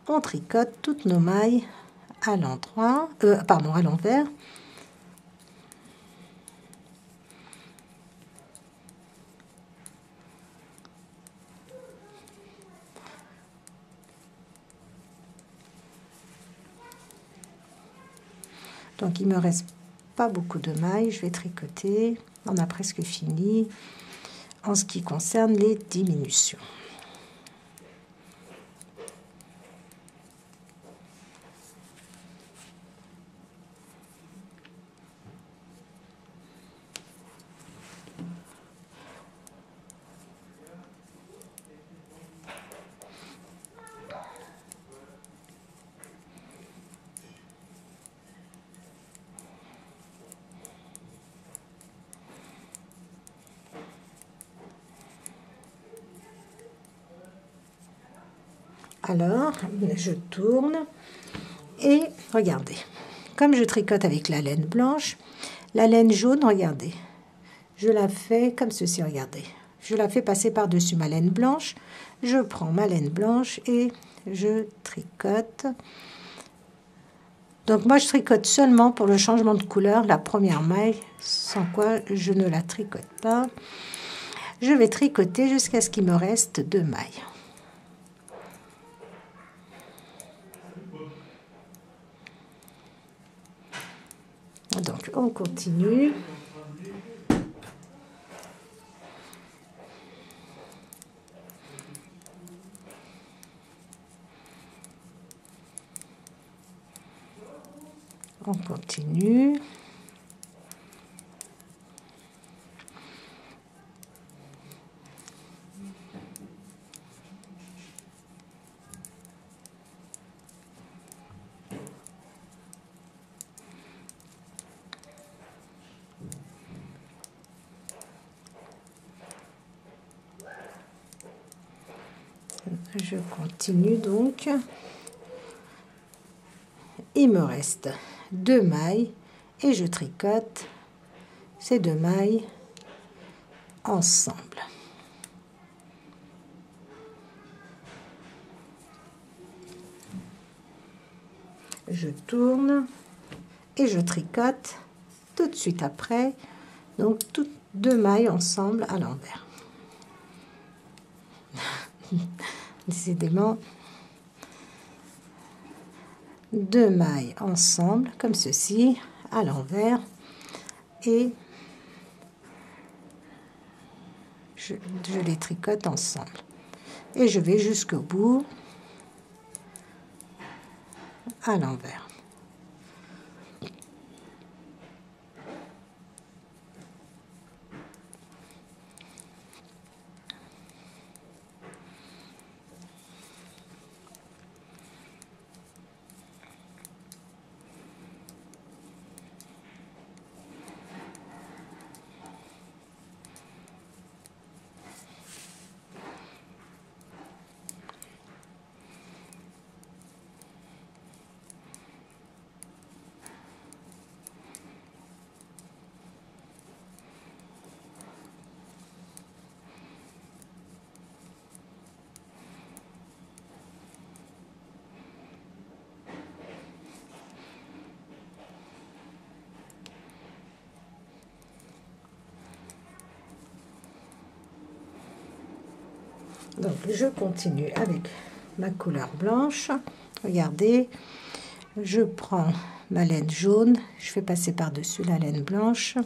on tricote toutes nos mailles à l'endroit, à l'envers. Donc, il me reste pas beaucoup de mailles. Je vais tricoter. On a presque fini en ce qui concerne les diminutions. Alors, je tourne et regardez, comme je tricote avec la laine blanche, la laine jaune, regardez, je la fais comme ceci, regardez. Je la fais passer par-dessus ma laine blanche, je prends ma laine blanche et je tricote. Donc moi, je tricote seulement pour le changement de couleur la première maille, sans quoi je ne la tricote pas. Je vais tricoter jusqu'à ce qu'il me reste 2 mailles. Donc, on continue. On continue. Je continue donc. Il me reste 2 mailles et je tricote ces 2 mailles ensemble. Je tourne et je tricote tout de suite après, donc toutes 2 mailles ensemble à l'envers. Décidément, 2 mailles ensemble comme ceci à l'envers et je les tricote ensemble et je vais jusqu'au bout à l'envers. Donc, je continue avec ma couleur blanche. Regardez, je prends ma laine jaune, je fais passer par-dessus la laine blanche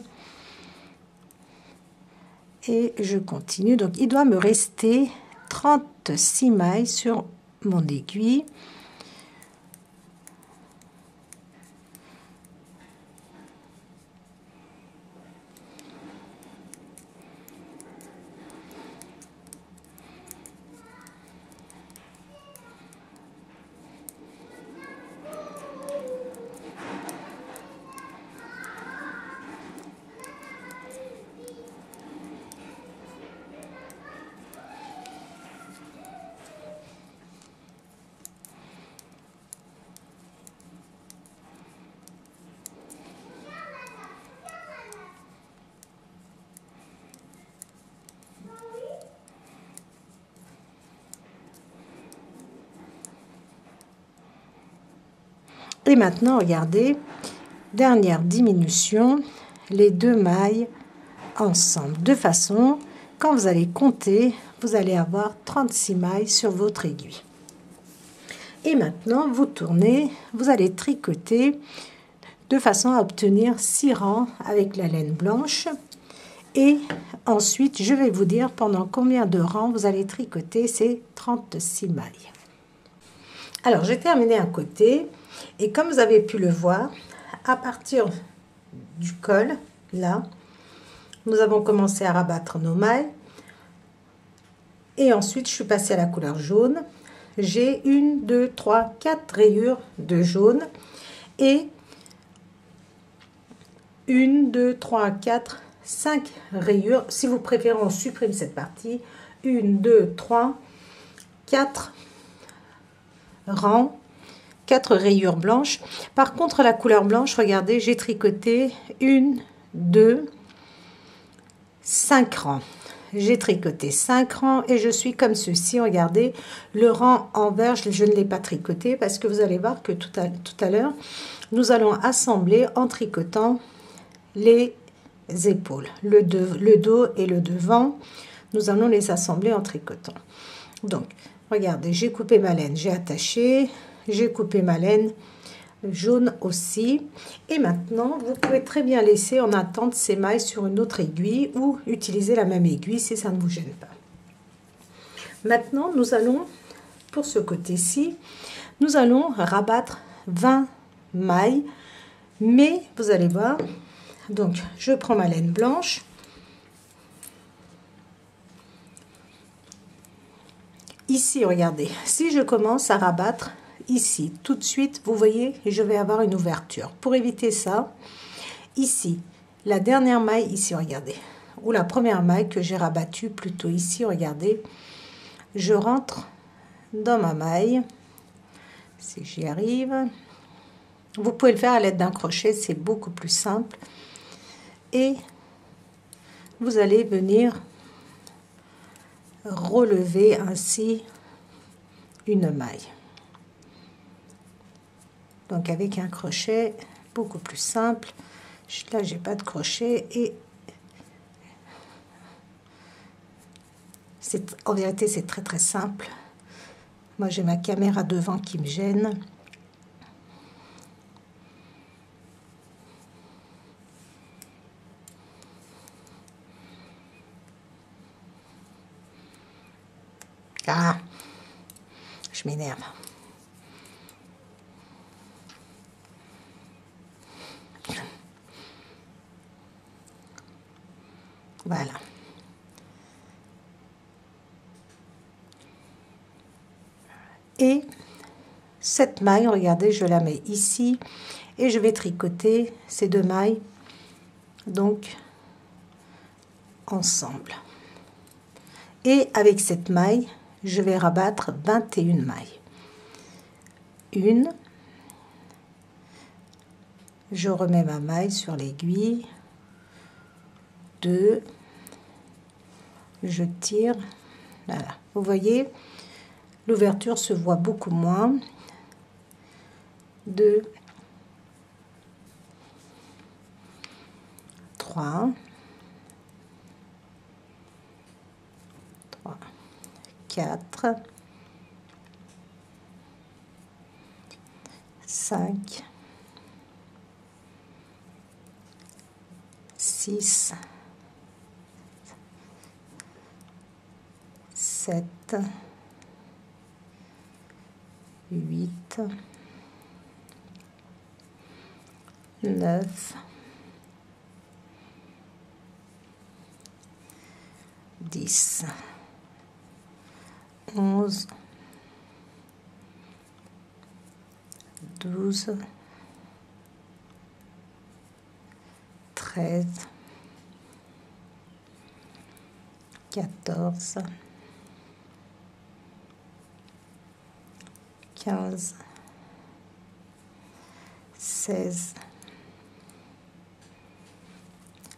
Et je continue. Donc, il doit me rester 36 mailles sur mon aiguille. Et maintenant, regardez, dernière diminution, les deux mailles ensemble. De façon, quand vous allez compter, vous allez avoir 36 mailles sur votre aiguille. Et maintenant, vous tournez, vous allez tricoter de façon à obtenir 6 rangs avec la laine blanche. Et ensuite, je vais vous dire pendant combien de rangs vous allez tricoter ces 36 mailles. Alors, j'ai terminé un côté. Et comme vous avez pu le voir, à partir du col, là, nous avons commencé à rabattre nos mailles. Et ensuite, je suis passée à la couleur jaune. J'ai 1, 2, 3, 4 rayures de jaune. Et 1, 2, 3, 4, 5 rayures. Si vous préférez, on supprime cette partie. 1, 2, 3, 4 rangs. 4 rayures blanches. Par contre, la couleur blanche, regardez, j'ai tricoté 1, 2, 5 rangs. J'ai tricoté 5 rangs et je suis comme ceci. Regardez, le rang en vert, je ne l'ai pas tricoté parce que vous allez voir que tout à l'heure, nous allons assembler en tricotant les épaules, le dos et le devant. Nous allons les assembler en tricotant. Donc, regardez, j'ai coupé ma laine, j'ai attaché. J'ai coupé ma laine jaune aussi. Et maintenant, vous pouvez très bien laisser en attente ces mailles sur une autre aiguille ou utiliser la même aiguille si ça ne vous gêne pas. Maintenant, nous allons, pour ce côté-ci, nous allons rabattre 20 mailles. Mais vous allez voir, donc je prends ma laine blanche. Ici, regardez, si je commence à rabattre ici, tout de suite, vous voyez, je vais avoir une ouverture. Pour éviter ça, ici, la dernière maille, ici, regardez, ou la première maille que j'ai rabattue plutôt ici, regardez, je rentre dans ma maille, si j'y arrive. Vous pouvez le faire à l'aide d'un crochet, c'est beaucoup plus simple. Et vous allez venir relever ainsi une maille. Donc avec un crochet beaucoup plus simple. Là, j'ai pas de crochet et en vérité c'est très simple. Moi j'ai ma caméra devant qui me gêne. Ah, je m'énerve. Voilà. Et cette maille, regardez, je la mets ici et je vais tricoter ces deux mailles donc ensemble. Et avec cette maille, je vais rabattre 21 mailles. Une, je remets ma maille sur l'aiguille. 2, je tire, voilà, vous voyez, l'ouverture se voit beaucoup moins. 2, 3, 4, 5, 6, 7, 8, 9, 10, 11, 12, 13, 14, 15, 16,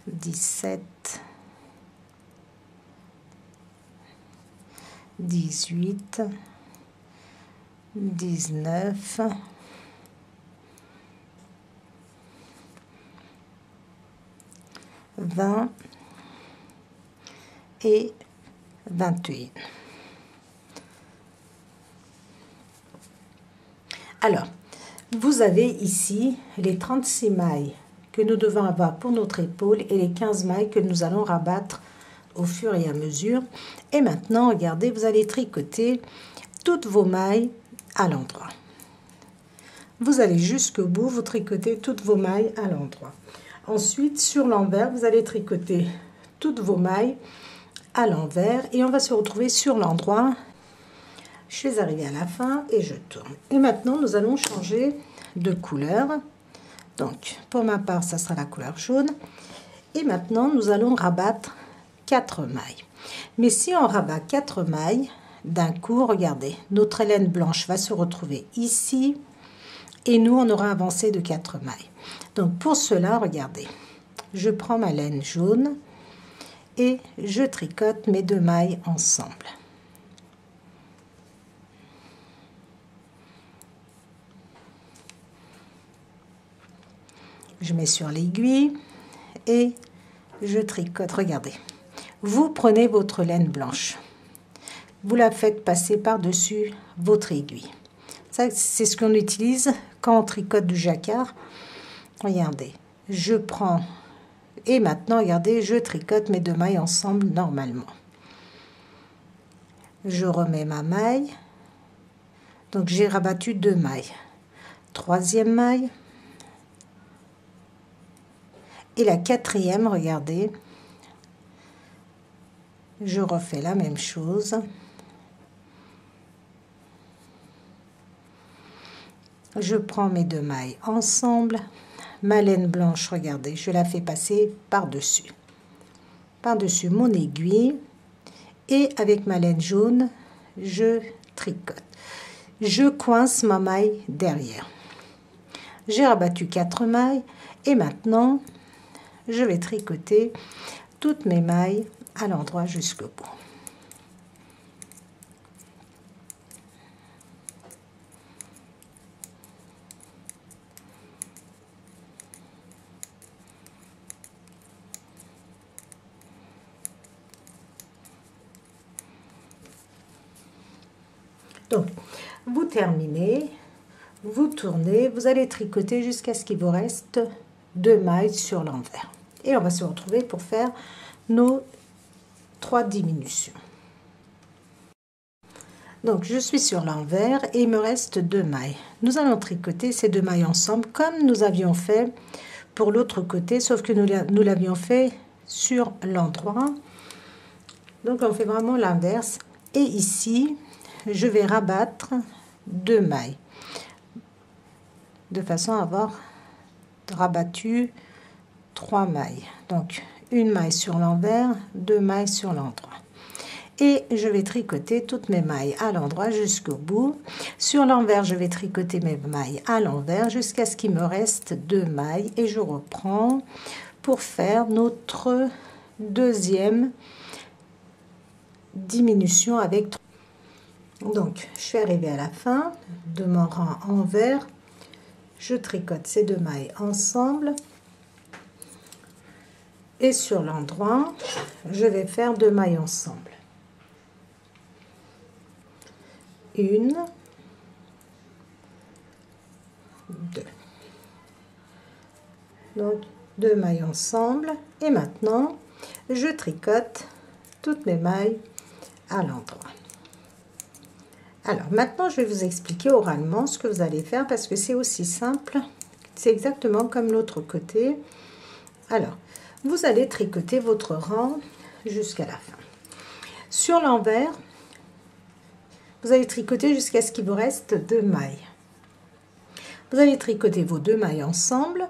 17, 18, 19, 20 et 21. Alors, vous avez ici les 36 mailles que nous devons avoir pour notre épaule et les 15 mailles que nous allons rabattre au fur et à mesure. Et maintenant, regardez, vous allez tricoter toutes vos mailles à l'endroit. Vous allez jusqu'au bout, vous tricotez toutes vos mailles à l'endroit. Ensuite, sur l'envers, vous allez tricoter toutes vos mailles à l'envers et on va se retrouver sur l'endroit. Je suis arrivée à la fin et je tourne. Et maintenant, nous allons changer de couleur. Donc, pour ma part, ça sera la couleur jaune. Et maintenant, nous allons rabattre 4 mailles. Mais si on rabat 4 mailles d'un coup, regardez, notre laine blanche va se retrouver ici et nous, on aura avancé de 4 mailles. Donc, pour cela, regardez, je prends ma laine jaune et je tricote mes 2 mailles ensemble. Je mets sur l'aiguille et je tricote. Regardez, vous prenez votre laine blanche, vous la faites passer par-dessus votre aiguille. Ça, c'est ce qu'on utilise quand on tricote du jacquard. Regardez, je prends et maintenant, regardez, je tricote mes 2 mailles ensemble normalement. Je remets ma maille. Donc, j'ai rabattu 2 mailles. 3e maille. Et la 4e, regardez, je refais la même chose. Je prends mes 2 mailles ensemble. Ma laine blanche, regardez, je la fais passer par-dessus mon aiguille. Et avec ma laine jaune, je tricote. Je coince ma maille derrière. J'ai rabattu 4 mailles et maintenant, je vais tricoter toutes mes mailles à l'endroit jusqu'au bout. Donc, vous terminez, vous tournez, vous allez tricoter jusqu'à ce qu'il vous reste 2 mailles sur l'envers. Et on va se retrouver pour faire nos 3 diminutions. Donc, je suis sur l'envers et il me reste 2 mailles. Nous allons tricoter ces 2 mailles ensemble comme nous avions fait pour l'autre côté, sauf que nous l'avions fait sur l'endroit. Donc, on fait vraiment l'inverse. Et ici, je vais rabattre 2 mailles de façon à avoir rabattu 3 mailles. Donc, une maille sur l'envers, 2 mailles sur l'endroit. Et je vais tricoter toutes mes mailles à l'endroit jusqu'au bout. Sur l'envers, je vais tricoter mes mailles à l'envers jusqu'à ce qu'il me reste 2 mailles. Et je reprends pour faire notre 2e diminution avec 3. Donc, je suis arrivée à la fin de mon rang envers. Je tricote ces 2 mailles ensemble. Et sur l'endroit, je vais faire 2 mailles ensemble. 1, 2. Donc, 2 mailles ensemble. Et maintenant, je tricote toutes mes mailles à l'endroit. Alors, maintenant, je vais vous expliquer oralement ce que vous allez faire parce que c'est aussi simple. C'est exactement comme l'autre côté. Alors, vous allez tricoter votre rang jusqu'à la fin. Sur l'envers, vous allez tricoter jusqu'à ce qu'il vous reste 2 mailles. Vous allez tricoter vos 2 mailles ensemble.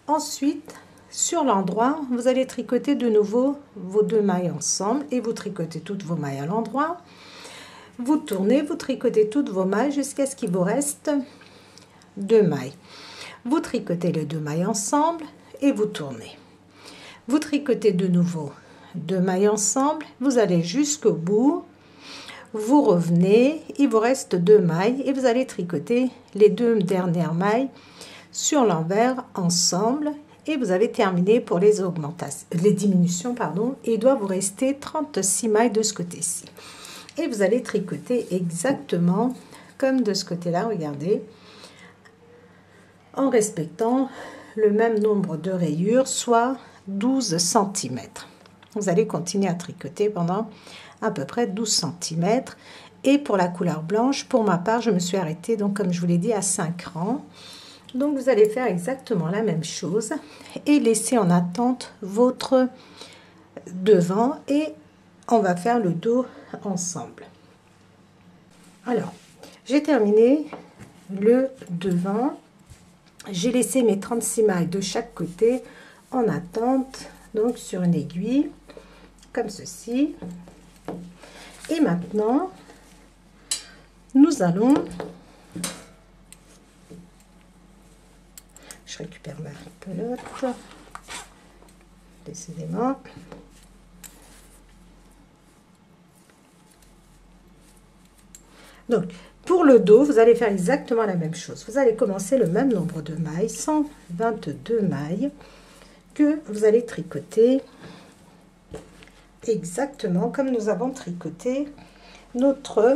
Ensuite, sur l'endroit, vous allez tricoter de nouveau vos 2 mailles ensemble et vous tricotez toutes vos mailles à l'endroit. Vous tournez, vous tricotez toutes vos mailles jusqu'à ce qu'il vous reste 2 mailles. Vous tricotez les 2 mailles ensemble et vous tournez. Vous tricotez de nouveau 2 mailles ensemble, vous allez jusqu'au bout, vous revenez, il vous reste 2 mailles et vous allez tricoter les 2 dernières mailles sur l'envers ensemble et vous avez terminé pour les augmentations, les diminutions pardon, et il doit vous rester 36 mailles de ce côté-ci. Et vous allez tricoter exactement comme de ce côté-là, regardez, en respectant le même nombre de rayures, soit 12 cm. Vous allez continuer à tricoter pendant à peu près 12 cm. Et pour la couleur blanche, pour ma part, je me suis arrêtée, donc comme je vous l'ai dit, à 5 rangs. Donc vous allez faire exactement la même chose et laisser en attente votre devant et on va faire le dos ensemble. Alors, j'ai terminé le devant. J'ai laissé mes 36 mailles de chaque côté en attente, donc sur une aiguille, comme ceci. Et maintenant, nous allons... Je récupère ma pelote, décidément. Donc, pour le dos, vous allez faire exactement la même chose. Vous allez commencer le même nombre de mailles, 122 mailles, que vous allez tricoter exactement comme nous avons tricoté notre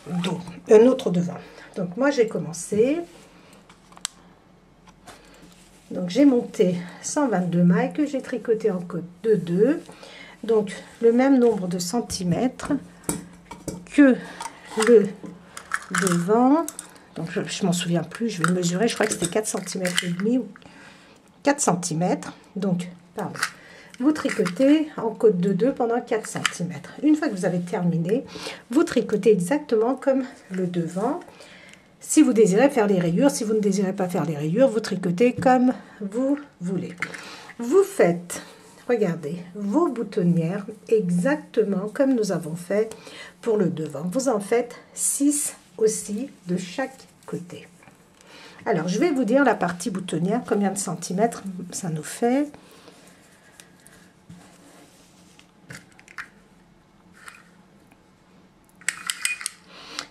dos, notre devant. Donc, moi, j'ai commencé. Donc, j'ai monté 122 mailles que j'ai tricoté en côte de 2. Donc, le même nombre de centimètres que le devant. Donc, je m'en souviens plus, je vais mesurer, je crois que c'était 4 cm et demi ou 4 cm. Donc, pardon. Vous tricotez en côte de 2 pendant 4 cm. Une fois que vous avez terminé, vous tricotez exactement comme le devant. Si vous désirez faire les rayures, si vous ne désirez pas faire les rayures, vous tricotez comme vous voulez. Vous faites, regardez, vos boutonnières exactement comme nous avons fait pour le devant. Vous en faites 6 aussi de chaque côté. Alors, je vais vous dire la partie boutonnière, combien de centimètres ça nous fait.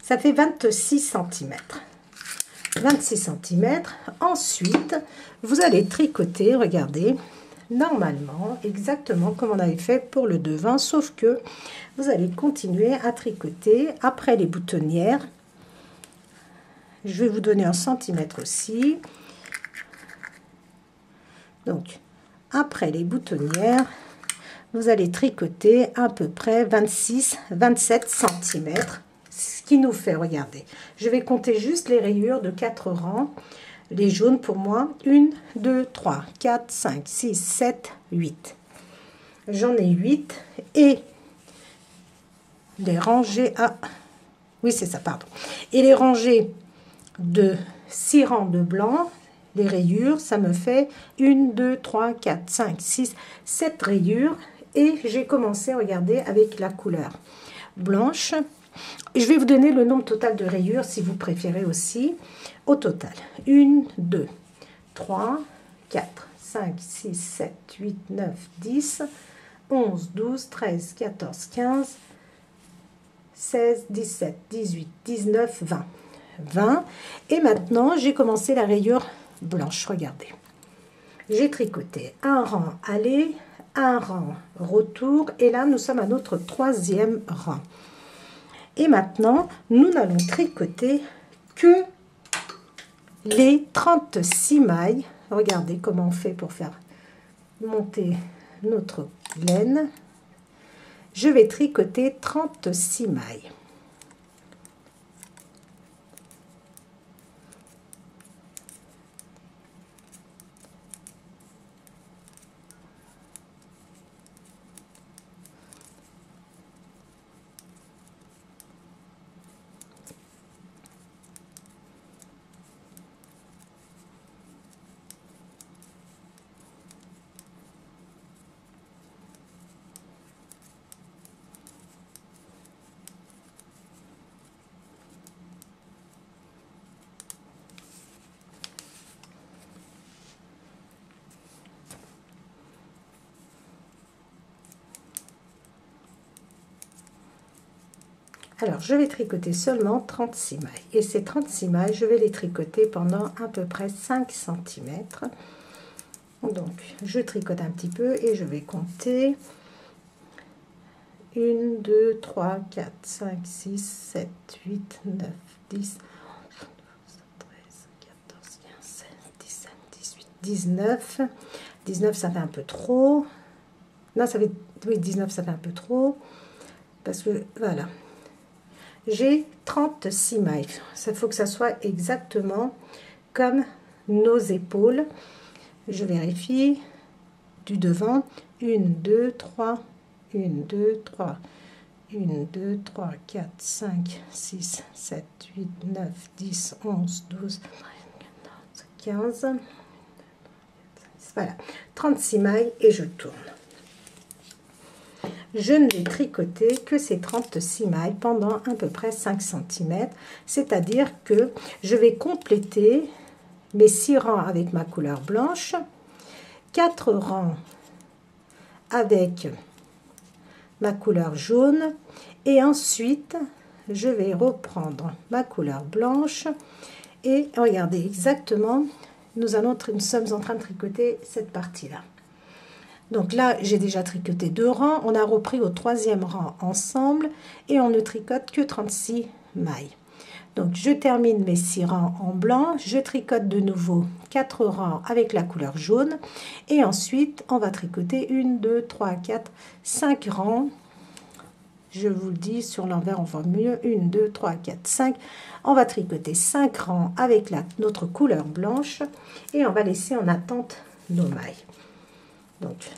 Ça fait 26 cm. 26 cm. Ensuite, vous allez tricoter, regardez, normalement, exactement comme on avait fait pour le devant, sauf que vous allez continuer à tricoter après les boutonnières. Je vais vous donner en centimètres aussi. Donc, après les boutonnières, vous allez tricoter à peu près 26-27 cm. Ce qui nous fait, regardez, je vais compter juste les rayures de 4 rangs, les jaunes pour moi, 1, 2, 3, 4, 5, 6, 7, 8. J'en ai 8 et les rangées à... Oui, c'est ça, pardon. Et les rangées de 6 rangs de blanc, les rayures, ça me fait 1, 2, 3, 4, 5, 6, 7 rayures. Et j'ai commencé, regardez, avec la couleur blanche. Je vais vous donner le nombre total de rayures si vous préférez aussi. Au total, 1, 2, 3, 4, 5, 6, 7, 8, 9, 10, 11, 12, 13, 14, 15, 16, 17, 18, 19, 20. 20. Et maintenant, j'ai commencé la rayure blanche. Regardez. J'ai tricoté un rang aller, un rang retour. Et là, nous sommes à notre 3e rang. Et maintenant, nous n'allons tricoter que les 36 mailles. Regardez comment on fait pour faire monter notre laine. Je vais tricoter 36 mailles. Alors, je vais tricoter seulement 36 mailles. Et ces 36 mailles, je vais les tricoter pendant à peu près 5 cm. Donc, je tricote un petit peu et je vais compter 1, 2, 3, 4, 5, 6, 7, 8, 9, 10, 13, 14, 15, 16, 17, 18, 19. 19, ça fait un peu trop. Non, ça fait, oui, 19, ça fait un peu trop. Parce que, voilà. J'ai 36 mailles. Il faut que ça soit exactement comme nos épaules. Je vérifie du devant. 1, 2, 3. 1, 2, 3. 1, 2, 3, 4, 5, 6, 7, 8, 9, 10, 11, 12, 13, 14, 15. Voilà. 36 mailles et je tourne. Je ne vais tricoter que ces 36 mailles pendant à peu près 5 cm, c'est-à-dire que je vais compléter mes 6 rangs avec ma couleur blanche, 4 rangs avec ma couleur jaune, et ensuite je vais reprendre ma couleur blanche et regardez exactement, nous sommes en train de tricoter cette partie-là. Donc là, j'ai déjà tricoté 2 rangs. On a repris au 3e rang ensemble et on ne tricote que 36 mailles. Donc, je termine mes 6 rangs en blanc. Je tricote de nouveau 4 rangs avec la couleur jaune. Et ensuite, on va tricoter 1, 2, 3, 4, 5 rangs. Je vous le dis, sur l'envers, on voit mieux. 1, 2, 3, 4, 5. On va tricoter 5 rangs avec notre couleur blanche. Et on va laisser en attente nos mailles. Donc,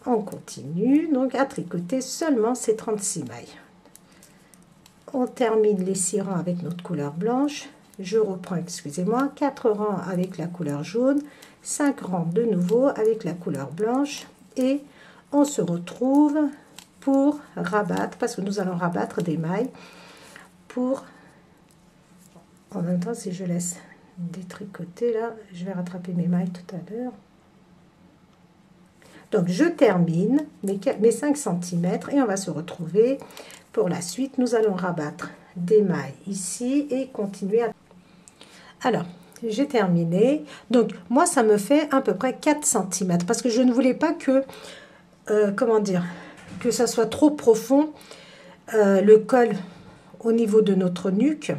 on continue donc à tricoter seulement ces 36 mailles. On termine les 6 rangs avec notre couleur blanche. Je reprends, excusez-moi, 4 rangs avec la couleur jaune, 5 rangs de nouveau avec la couleur blanche et on se retrouve pour rabattre, parce que nous allons rabattre des mailles pour, en même temps, si je laisse détricoter là, je vais rattraper mes mailles tout à l'heure. Donc, je termine mes 5 cm et on va se retrouver pour la suite. Nous allons rabattre des mailles ici et continuer à... Alors, j'ai terminé. Donc, moi, ça me fait à peu près 4 cm parce que je ne voulais pas que, comment dire, que ça soit trop profond, le col au niveau de notre nuque.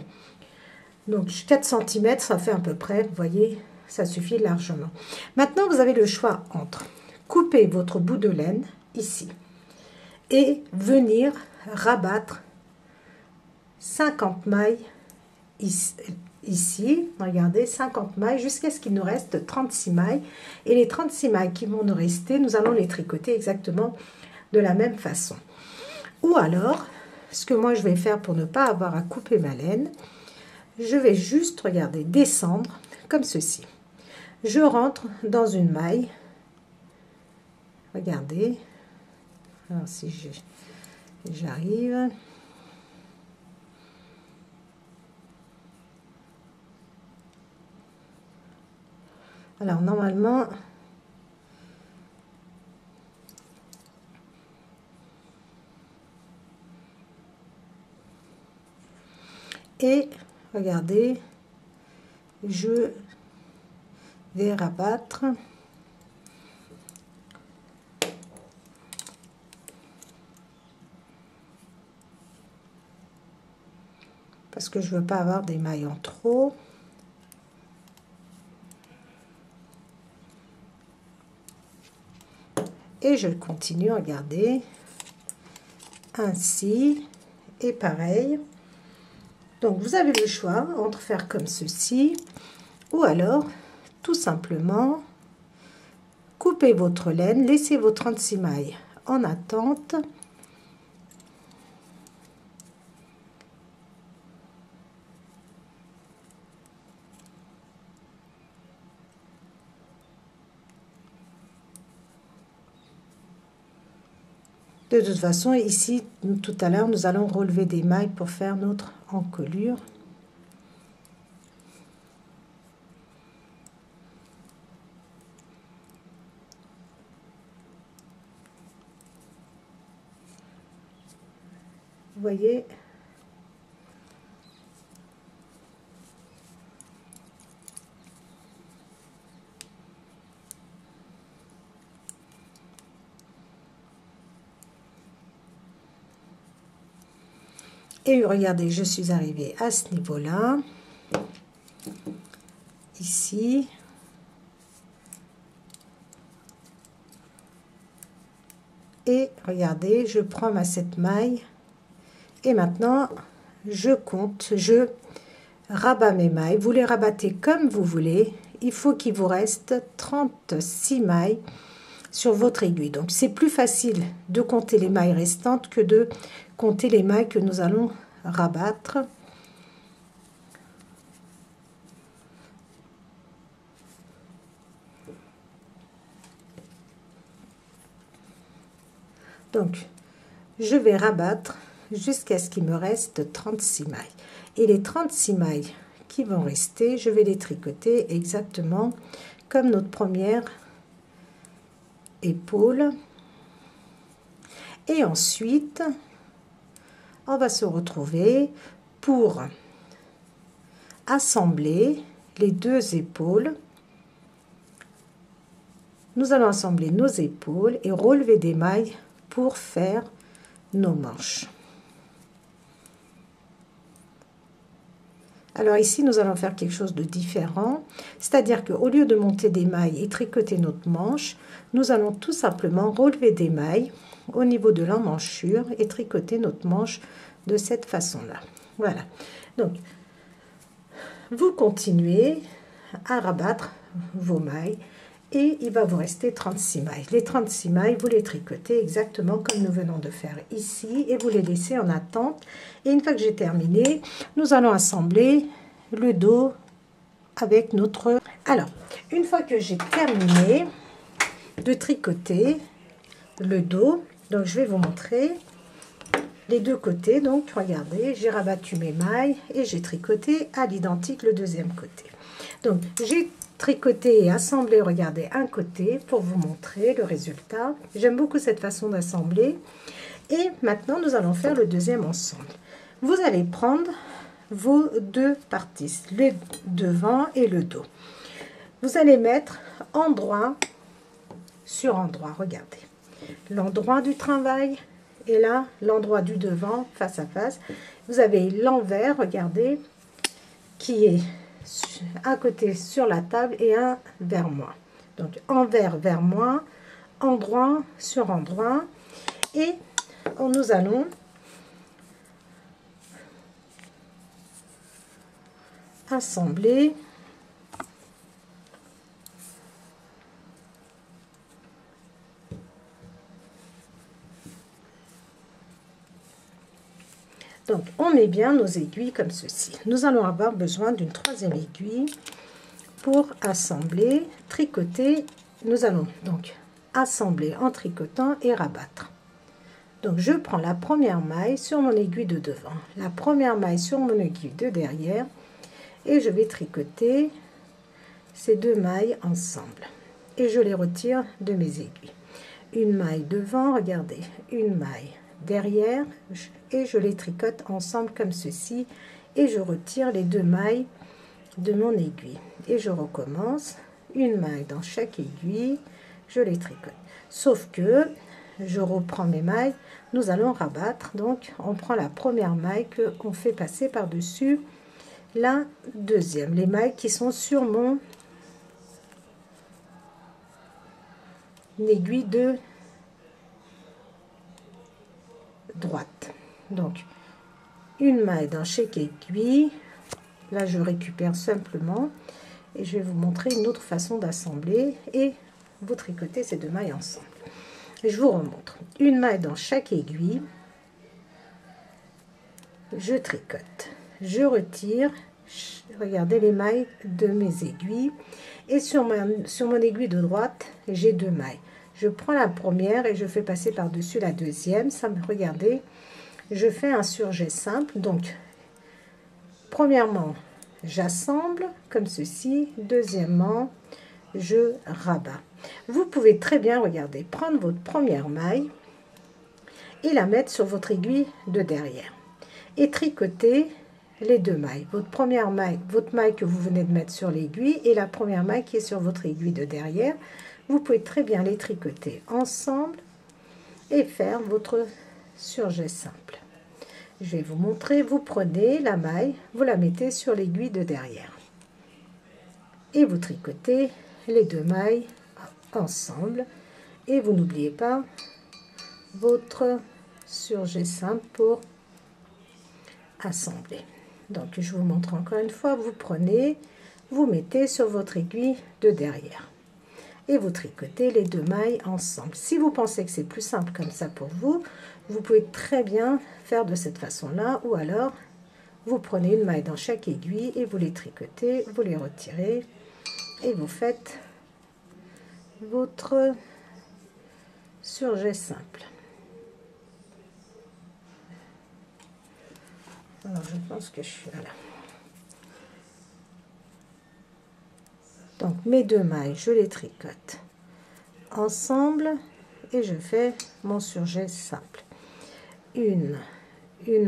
Donc, 4 cm, ça fait à peu près, vous voyez, ça suffit largement. Maintenant, vous avez le choix entre couper votre bout de laine ici et venir rabattre 50 mailles ici, regardez, 50 mailles jusqu'à ce qu'il nous reste 36 mailles et les 36 mailles qui vont nous rester, nous allons les tricoter exactement de la même façon. Ou alors, ce que moi je vais faire pour ne pas avoir à couper ma laine, je vais juste, regardez, descendre comme ceci. Je rentre dans une maille. Regardez, alors si j'arrive, alors normalement, et regardez, je vais rabattre. Parce que je veux pas avoir des mailles en trop. Et je continue, regardez, ainsi, et pareil. Donc, vous avez le choix entre faire comme ceci, ou alors, tout simplement, couper votre laine, laissez vos 36 mailles en attente. De toute façon, ici, tout à l'heure, nous allons relever des mailles pour faire notre encolure. Vous voyez, et regardez, je suis arrivée à ce niveau-là, ici. Et regardez, je prends ma 7 mailles et maintenant je compte, je rabats mes mailles. Vous les rabattez comme vous voulez. Il faut qu'il vous reste 36 mailles sur votre aiguille. Donc c'est plus facile de compter les mailles restantes que de compter les mailles que nous allons rabattre. Donc, je vais rabattre jusqu'à ce qu'il me reste 36 mailles. Et les 36 mailles qui vont rester, je vais les tricoter exactement comme notre première épaule. Et ensuite, on va se retrouver pour assembler les deux épaules. Nous allons assembler nos épaules et relever des mailles pour faire nos manches. Alors ici, nous allons faire quelque chose de différent, c'est-à-dire qu'au lieu de monter des mailles et tricoter notre manche, nous allons tout simplement relever des mailles au niveau de l'emmanchure et tricoter notre manche de cette façon-là. Voilà. Donc, vous continuez à rabattre vos mailles. Et il va vous rester 36 mailles. Les 36 mailles, vous les tricotez exactement comme nous venons de faire ici. Et vous les laissez en attente. Et une fois que j'ai terminé, nous allons assembler le dos avec notre... Alors, une fois que j'ai terminé de tricoter le dos, donc je vais vous montrer les deux côtés. Donc, regardez, j'ai rabattu mes mailles et j'ai tricoté à l'identique le deuxième côté. Donc, j'ai tricoter et assembler, regardez, un côté pour vous montrer le résultat. J'aime beaucoup cette façon d'assembler. Et maintenant, nous allons faire le deuxième ensemble. Vous allez prendre vos deux parties, le devant et le dos. Vous allez mettre endroit sur endroit, regardez. L'endroit du travail et là, l'endroit du devant, face à face. Vous avez l'envers, regardez, qui est un côté sur la table et un vers moi. Donc envers vers moi, endroit sur endroit. Et nous allons assembler donc on met bien nos aiguilles comme ceci. Nous allons avoir besoin d'une troisième aiguille pour assembler, tricoter. Nous allons donc assembler en tricotant et rabattre. Donc je prends la première maille sur mon aiguille de devant, la première maille sur mon aiguille de derrière et je vais tricoter ces deux mailles ensemble et je les retire de mes aiguilles. Une maille devant, regardez, une maille derrière et je les tricote ensemble comme ceci et je retire les deux mailles de mon aiguille et je recommence une maille dans chaque aiguille, je les tricote, sauf que je reprends mes mailles, nous allons rabattre, donc on prend la première maille que on fait passer par dessus la deuxième, les mailles qui sont sur mon aiguille de droite. Donc une maille dans chaque aiguille, là je récupère simplement et je vais vous montrer une autre façon d'assembler et vous tricotez ces deux mailles ensemble. Et je vous remontre une maille dans chaque aiguille, je tricote, je retire, regardez les mailles de mes aiguilles et sur mon aiguille de droite j'ai deux mailles. Je prends la première et je fais passer par dessus la deuxième. Ça me regardez, je fais un surjet simple. Donc premièrement j'assemble comme ceci, deuxièmement je rabats. Vous pouvez très bien, regarder, prendre votre première maille et la mettre sur votre aiguille de derrière. et tricoter les deux mailles. Votre première maille, votre maille que vous venez de mettre sur l'aiguille et la première maille qui est sur votre aiguille de derrière. Vous pouvez très bien les tricoter ensemble et faire votre surjet simple. Je vais vous montrer. Vous prenez la maille, vous la mettez sur l'aiguille de derrière et vous tricotez les deux mailles ensemble et vous n'oubliez pas votre surjet simple pour assembler. Donc je vous montre encore une fois. Vous prenez, vous mettez sur votre aiguille de derrière et vous tricotez les deux mailles ensemble. Si vous pensez que c'est plus simple comme ça pour vous, vous pouvez très bien faire de cette façon-là, ou alors vous prenez une maille dans chaque aiguille et vous les tricotez, vous les retirez et vous faites votre surjet simple. Alors je pense que je suis là. Donc mes deux mailles, je les tricote ensemble et je fais mon surjet simple. Une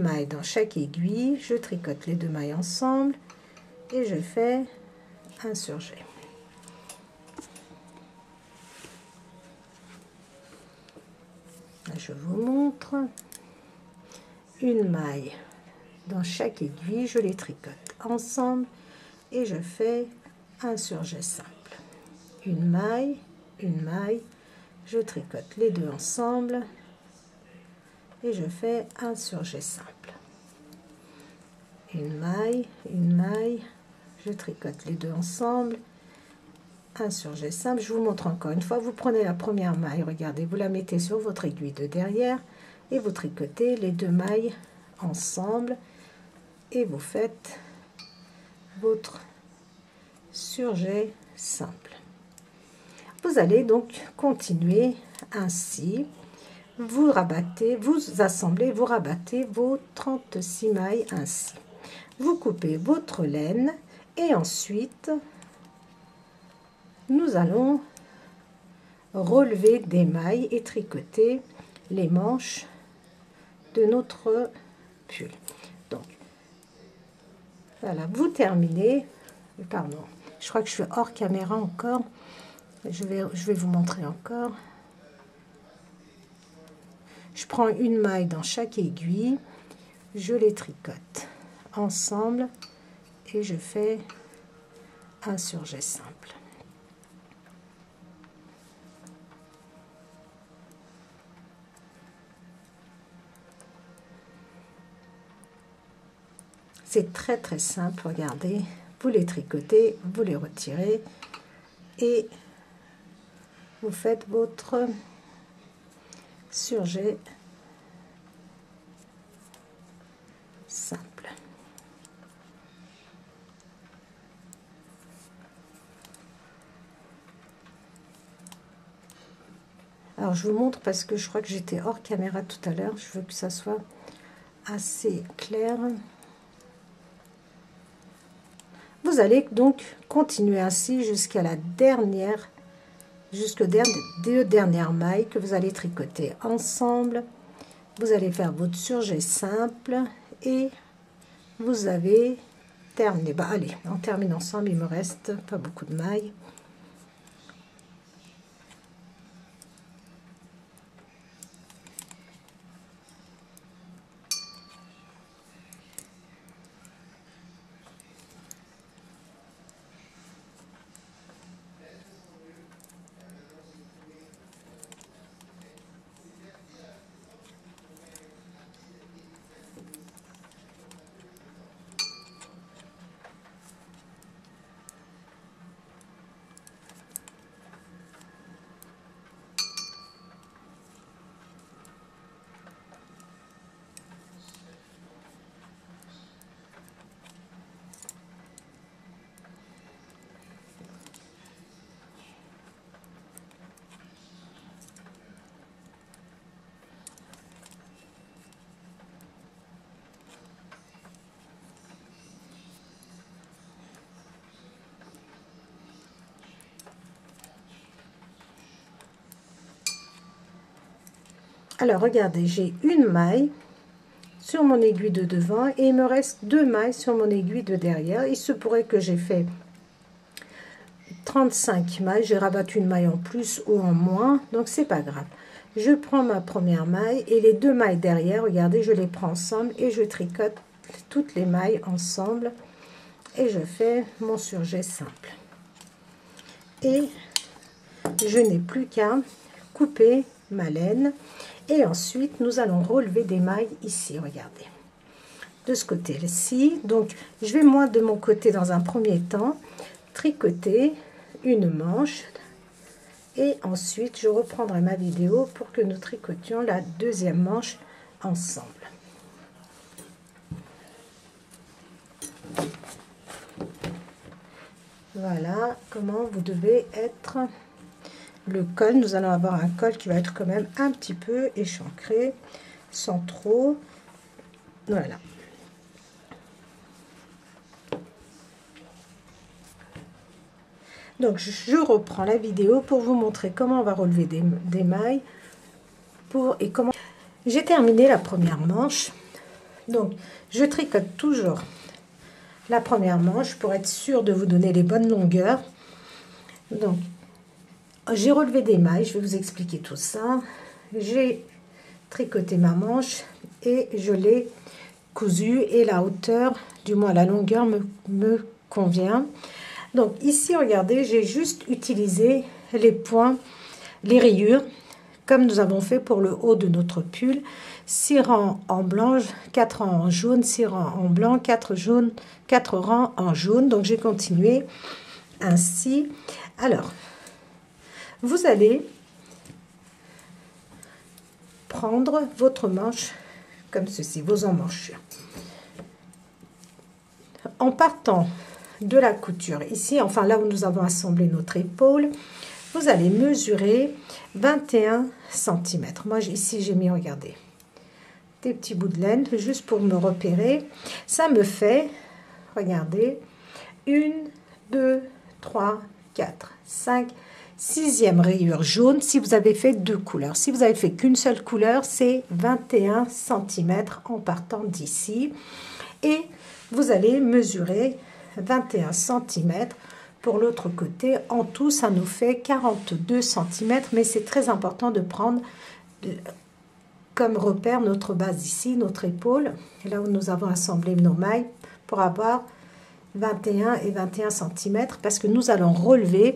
maille dans chaque aiguille, je tricote les deux mailles ensemble et je fais un surjet. Là, je vous montre. Une maille dans chaque aiguille, je les tricote ensemble et je fais un surjet simple. Une maille, je tricote les deux ensemble et je fais un surjet simple. Une maille, je tricote les deux ensemble, un surjet simple. Je vous montre encore une fois. Vous prenez la première maille, regardez, vous la mettez sur votre aiguille de derrière et vous tricotez les deux mailles ensemble et vous faites votre surjet simple. Vous allez donc continuer ainsi. Vous rabattez, vous assemblez, vous rabattez vos 36 mailles ainsi. Vous coupez votre laine et ensuite nous allons relever des mailles et tricoter les manches de notre pull. Donc voilà, vous terminez. Pardon, je crois que je suis hors caméra encore. Je vais vous montrer encore. Je prends une maille dans chaque aiguille, je les tricote ensemble et je fais un surjet simple. C'est très très simple, regardez, vous les tricotez, vous les retirez et vous faites votre surjet simple. Alors je vous montre parce que je crois que j'étais hors caméra tout à l'heure, je veux que ça soit assez clair. Vous allez donc continuer ainsi jusqu'à la dernière, jusqu'aux deux dernières mailles que vous allez tricoter ensemble. Vous allez faire votre surjet simple et vous avez terminé. Bah allez, on termine ensemble, il me reste pas beaucoup de mailles. Alors regardez, j'ai une maille sur mon aiguille de devant et il me reste 2 mailles sur mon aiguille de derrière. Il se pourrait que j'ai fait 35 mailles, j'ai rabattu une maille en plus ou en moins, donc c'est pas grave. Je prends ma première maille et les 2 mailles derrière, regardez, je les prends ensemble et je tricote toutes les mailles ensemble et je fais mon surjet simple. Et je n'ai plus qu'à couper ma laine et ensuite nous allons relever des mailles ici, regardez, de ce côté-ci. Donc je vais moi de mon côté dans un premier temps tricoter une manche et ensuite je reprendrai ma vidéo pour que nous tricotions la deuxième manche ensemble. Voilà comment vous devez être. Le col, nous allons avoir un col qui va être quand même un petit peu échancré, sans trop. Voilà. Donc je reprends la vidéo pour vous montrer comment on va relever des mailles et comment. J'ai terminé la première manche. Donc je tricote toujours la première manche pour être sûr de vous donner les bonnes longueurs. Donc j'ai relevé des mailles, je vais vous expliquer tout ça. J'ai tricoté ma manche et je l'ai cousue et la hauteur, du moins la longueur me convient. Donc ici, regardez, j'ai juste utilisé les points, les rayures, comme nous avons fait pour le haut de notre pull. 6 rangs en blanc, 4 rangs en jaune, 6 rangs en blanc, 4 rangs en jaune. Donc j'ai continué ainsi. Alors, vous allez prendre votre manche comme ceci, vos emmanchures. En partant de la couture ici, enfin là où nous avons assemblé notre épaule, vous allez mesurer 21 cm. Moi ici j'ai mis, regardez, des petits bouts de laine juste pour me repérer. Ça me fait, regardez, 1, 2, 3, 4, 5, 6e rayure jaune si vous avez fait 2 couleurs. Si vous avez fait qu'une seule couleur, c'est 21 cm en partant d'ici. Et vous allez mesurer 21 cm pour l'autre côté. En tout, ça nous fait 42 cm, mais c'est très important de prendre comme repère notre base ici, notre épaule, là où nous avons assemblé nos mailles, pour avoir 21 et 21 cm, parce que nous allons relever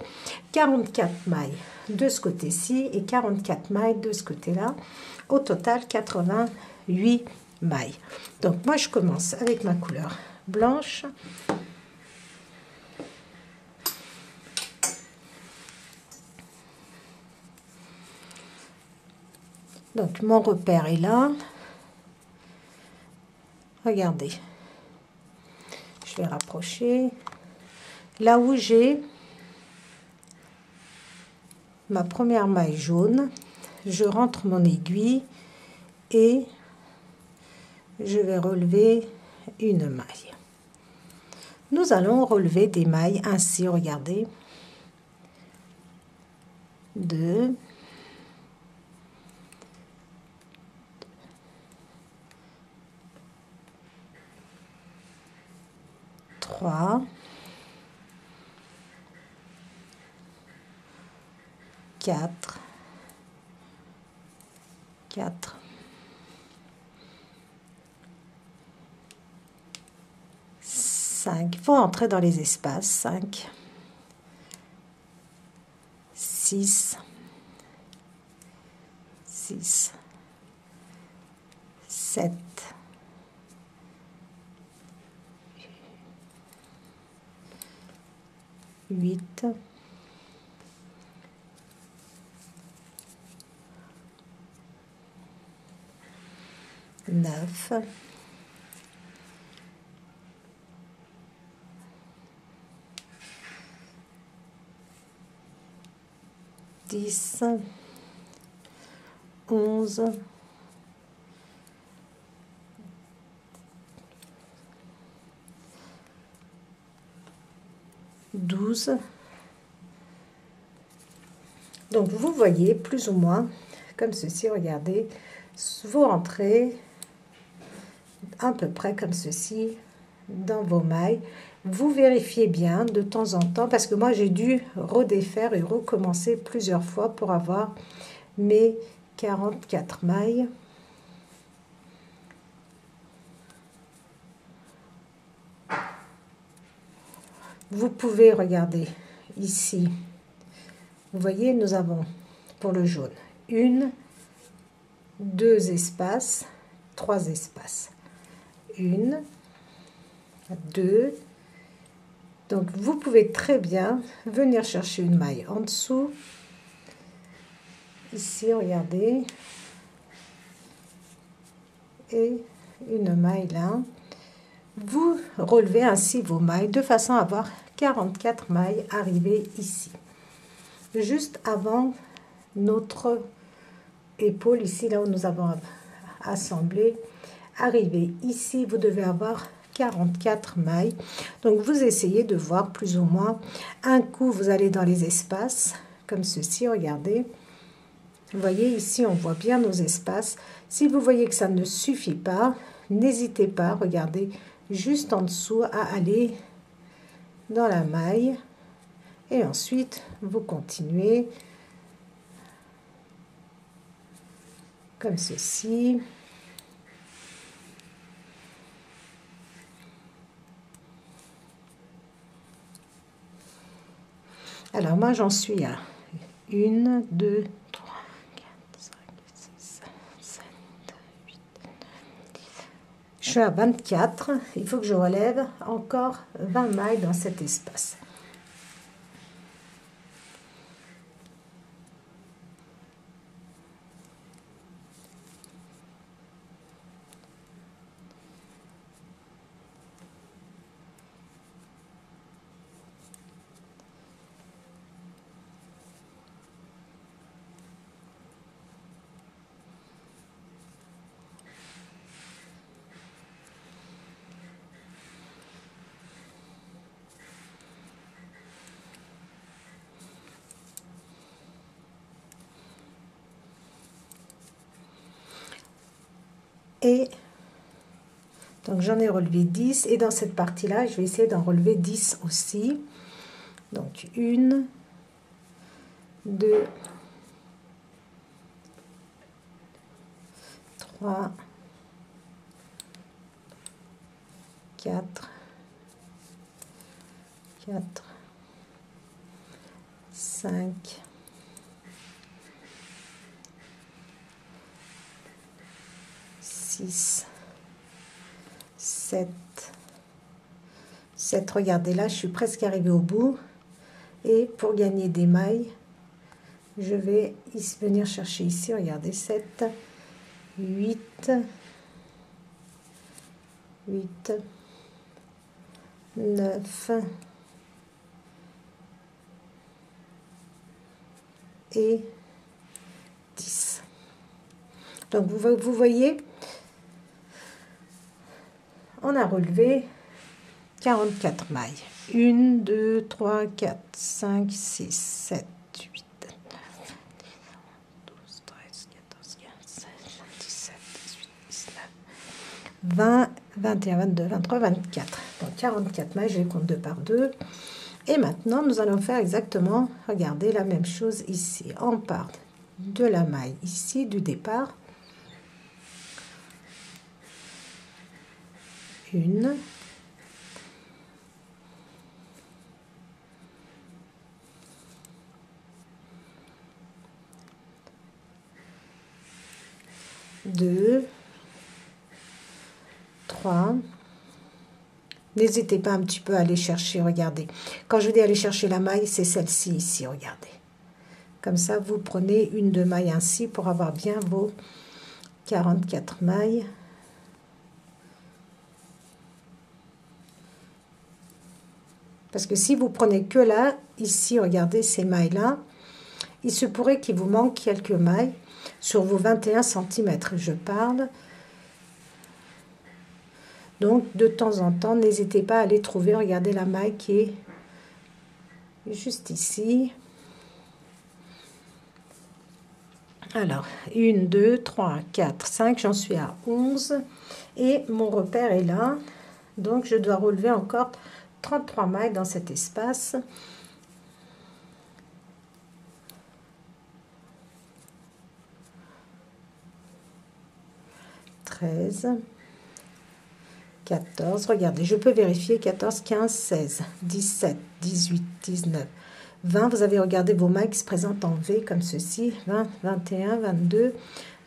44 mailles de ce côté-ci et 44 mailles de ce côté-là. Au total, 88 mailles. Donc moi, je commence avec ma couleur blanche. Donc mon repère est là. Regardez. Je vais rapprocher. Là où j'ai ma première maille jaune, je rentre mon aiguille et je vais relever une maille. Nous allons relever des mailles ainsi, regardez. 2, 3, 4, 5, il faut entrer dans les espaces, 5, 6, 7, 8, 9, 10, 11, 12. Donc vous voyez plus ou moins comme ceci, regardez, vous rentrez à peu près comme ceci dans vos mailles. Vous vérifiez bien de temps en temps, parce que moi j'ai dû redéfaire et recommencer plusieurs fois pour avoir mes 44 mailles. Vous pouvez regarder ici, vous voyez, nous avons pour le jaune 1, 2 espaces, 3 espaces, 1, 2. Donc vous pouvez très bien venir chercher une maille en dessous. Ici, regardez. Et une maille là. Vous relevez ainsi vos mailles de façon à avoir 44 mailles arrivées ici. Juste avant notre épaule, ici là où nous avons assemblé, arrivé ici, vous devez avoir 44 mailles. Donc vous essayez de voir plus ou moins. Un coup, vous allez dans les espaces, comme ceci, regardez. Vous voyez, ici, on voit bien nos espaces. Si vous voyez que ça ne suffit pas, n'hésitez pas, regardez, juste en dessous à aller dans la maille. Et ensuite, vous continuez comme ceci. Alors, moi, j'en suis à 1, 2, 3, 4, 5, 6, 7, 8, 9, 10. Je suis à 24. Il faut que je relève encore 20 mailles dans cet espace. Et donc j'en ai relevé 10 et dans cette partie là je vais essayer d'en relever 10 aussi. Donc 1, 2, 3, 4, 5, 6, 7, 7. Regardez là, je suis presque arrivée au bout. Et pour gagner des mailles, je vais venir chercher ici, regardez, 7, 8, 9 et 10. Donc vous voyez, on a relevé 44 mailles. 1, 2, 3, 4, 5, 6, 7, 8, 9, 10, 12, 13, 14, 15, 16, 17, 18, 19, 20, 21, 22, 23, 24. Donc 44 mailles, je les compte 2 par 2. Et maintenant, nous allons faire exactement, regardez, la même chose ici. On part de la maille ici, du départ. 1, 2, 3. N'hésitez pas un petit peu à aller chercher, regardez. Quand je dis aller chercher la maille, c'est celle-ci ici, regardez. Comme ça, vous prenez une de maille ainsi pour avoir bien vos 44 mailles. Parce que si vous prenez que là, ici, regardez ces mailles-là, il se pourrait qu'il vous manque quelques mailles sur vos 21 cm, je parle. Donc, de temps en temps, n'hésitez pas à aller trouver, regardez la maille qui est juste ici. Alors, 1, 2, 3, 4, 5, j'en suis à 11. Et mon repère est là. Donc, je dois relever encore 33 mailles dans cet espace. 13, 14, regardez, je peux vérifier 14, 15, 16, 17, 18, 19, 20. Vous avez regardé vos mailles qui se présentent en V comme ceci. 20, 21, 22,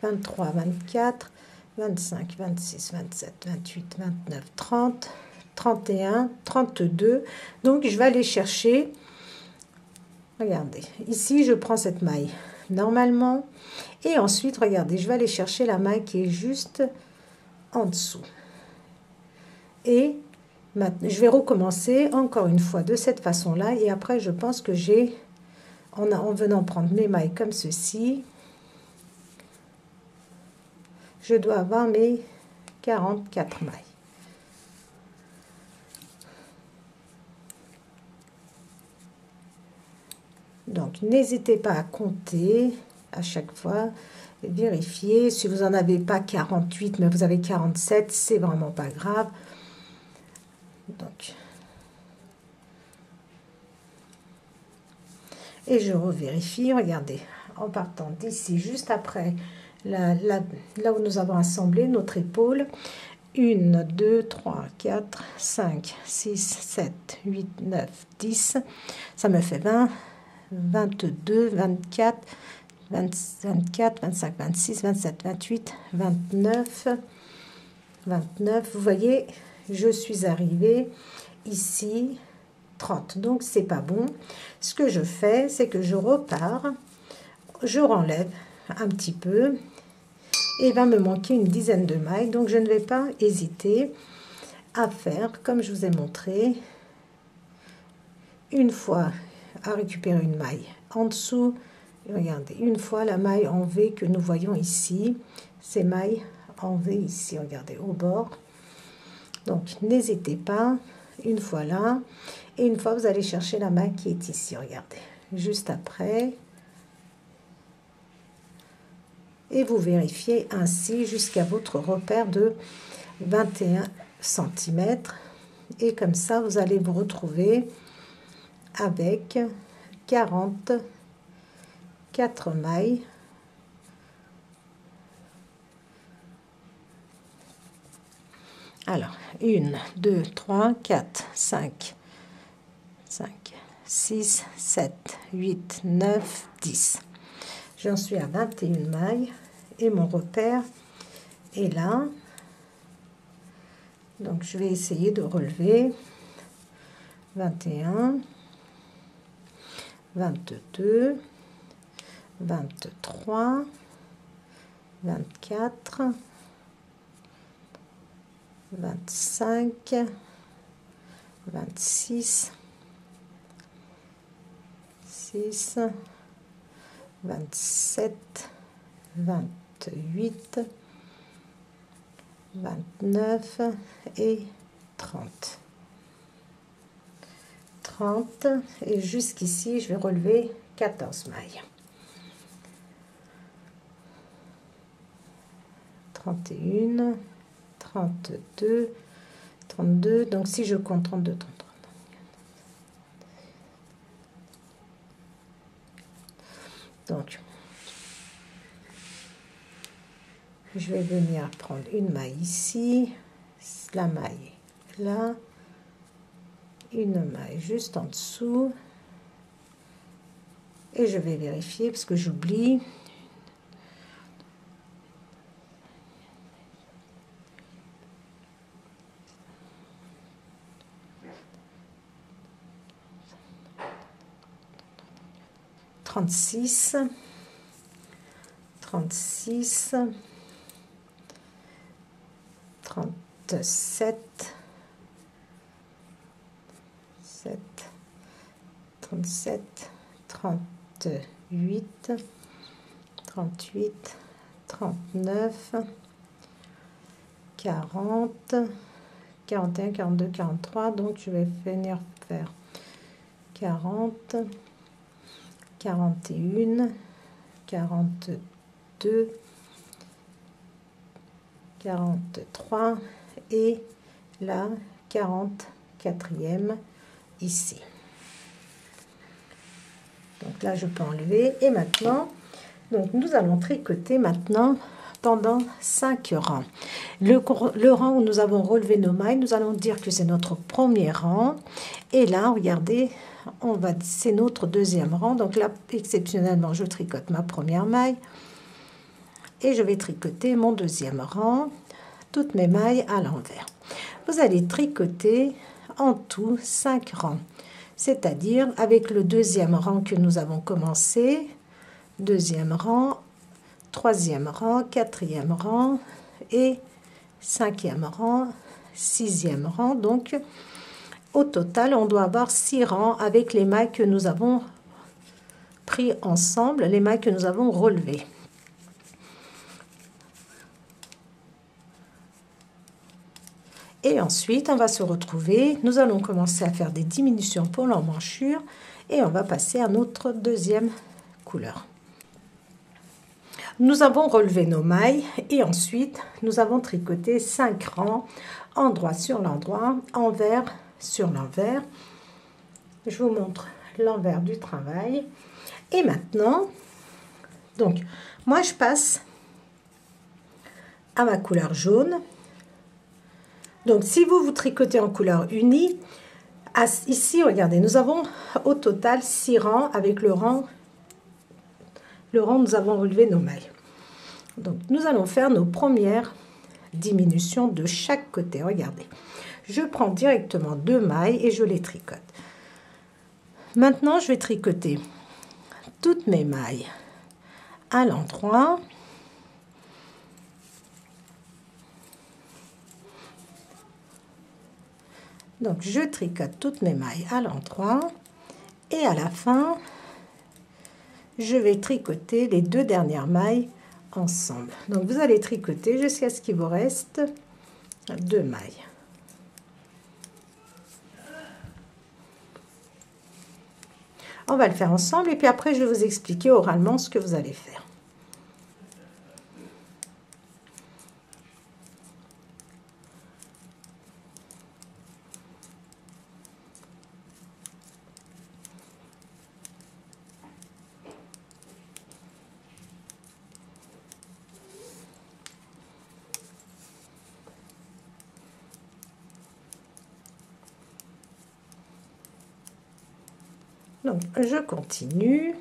23, 24, 25, 26, 27, 28, 29, 30, 31, 32. Donc, je vais aller chercher. Regardez, ici, je prends cette maille normalement. Et ensuite, regardez, je vais aller chercher la maille qui est juste en dessous. Et maintenant, je vais recommencer encore une fois de cette façon-là. Et après, je pense que j'ai, en venant prendre mes mailles comme ceci, je dois avoir mes 44 mailles. Donc, n'hésitez pas à compter à chaque fois. Vérifier. Si vous n'en avez pas 48, mais vous avez 47, c'est vraiment pas grave. Donc, et je revérifie. Regardez, en partant d'ici, juste après, là où nous avons assemblé notre épaule. 1, 2, 3, 4, 5, 6, 7, 8, 9, 10. Ça me fait 20, 22, 24, 24, 25, 26, 27, 28, 29, 29. Vous voyez, je suis arrivée ici, 30. Donc, c'est pas bon. Ce que je fais, c'est que je repars, je renlève un petit peu et il va me manquer une dizaine de mailles. Donc, je ne vais pas hésiter à faire, comme je vous ai montré, une fois à récupérer une maille en dessous. Regardez, une fois la maille en V que nous voyons ici, ces mailles en V ici, regardez, au bord. Donc, n'hésitez pas, une fois là, et une fois, vous allez chercher la maille qui est ici, regardez, juste après. Et vous vérifiez ainsi jusqu'à votre repère de 21 cm. Et comme ça, vous allez vous retrouver avec 44 mailles. Alors, 1, 2, 3, 4, 5, 6, 7, 8, 9, 10. J'en suis à 21 mailles et mon repère est là. Donc, je vais essayer de relever 21, 22, 23, 24, 25, 26, 6, 27, 28, 29 et 30. 30 et jusqu'ici, je vais relever 14 mailles. 31, 32, 32. Donc, si je compte 32, 33. Donc, je vais venir prendre une maille ici, la maille là, une maille juste en dessous, et je vais vérifier parce que j'oublie. Trente-six, 36, 37, 37, 38, 38, 39, 40, 41, 42, 43. Donc, je vais venir faire 40, 41, 42, 42, 43 et la 44e ici. Donc là, je peux enlever. Et maintenant, donc nous allons tricoter maintenant pendant 5 rangs. Le rang où nous avons relevé nos mailles, nous allons dire que c'est notre premier rang. Et là, regardez, c'est notre deuxième rang. Donc là, exceptionnellement, je tricote ma première maille. Et je vais tricoter mon deuxième rang, toutes mes mailles à l'envers. Vous allez tricoter en tout 5 rangs. C'est-à-dire avec le deuxième rang que nous avons commencé, deuxième rang, troisième rang, quatrième rang et cinquième rang, sixième rang. Donc, au total, on doit avoir 6 rangs avec les mailles que nous avons pris ensemble, les mailles que nous avons relevées. Et ensuite, on va se retrouver, nous allons commencer à faire des diminutions pour l'emmanchure et on va passer à notre deuxième couleur. Nous avons relevé nos mailles et ensuite, nous avons tricoté 5 rangs, endroit sur l'endroit, envers sur l'envers. Je vous montre l'envers du travail. Et maintenant, donc, moi je passe à ma couleur jaune. Donc, si vous tricotez en couleur unie, ici, regardez, nous avons au total 6 rangs avec le rang où nous avons relevé nos mailles. Donc, nous allons faire nos premières diminutions de chaque côté. Regardez, je prends directement 2 mailles et je les tricote. Maintenant, je vais tricoter toutes mes mailles à l'endroit. Donc, je tricote toutes mes mailles à l'endroit et à la fin, je vais tricoter les 2 dernières mailles ensemble. Donc, vous allez tricoter jusqu'à ce qu'il vous reste 2 mailles. On va le faire ensemble et puis après, je vais vous expliquer oralement ce que vous allez faire. Donc, je continue.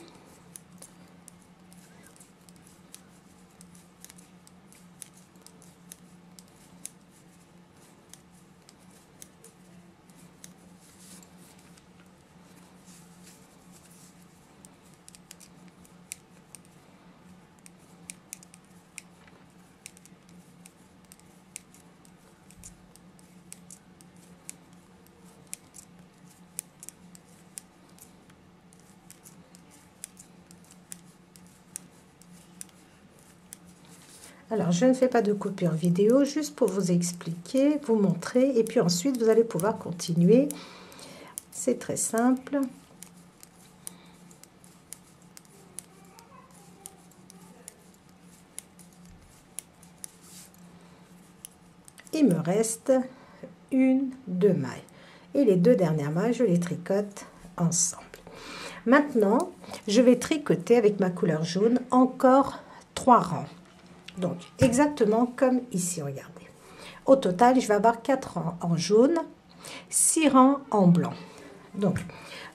Alors, je ne fais pas de coupure vidéo, juste pour vous expliquer, vous montrer, et puis ensuite, vous allez pouvoir continuer. C'est très simple. Il me reste 2 mailles. Et les 2 dernières mailles, je les tricote ensemble. Maintenant, je vais tricoter avec ma couleur jaune encore 3 rangs. Donc, exactement comme ici, regardez. Au total, je vais avoir 4 rangs en jaune, 6 rangs en blanc. Donc,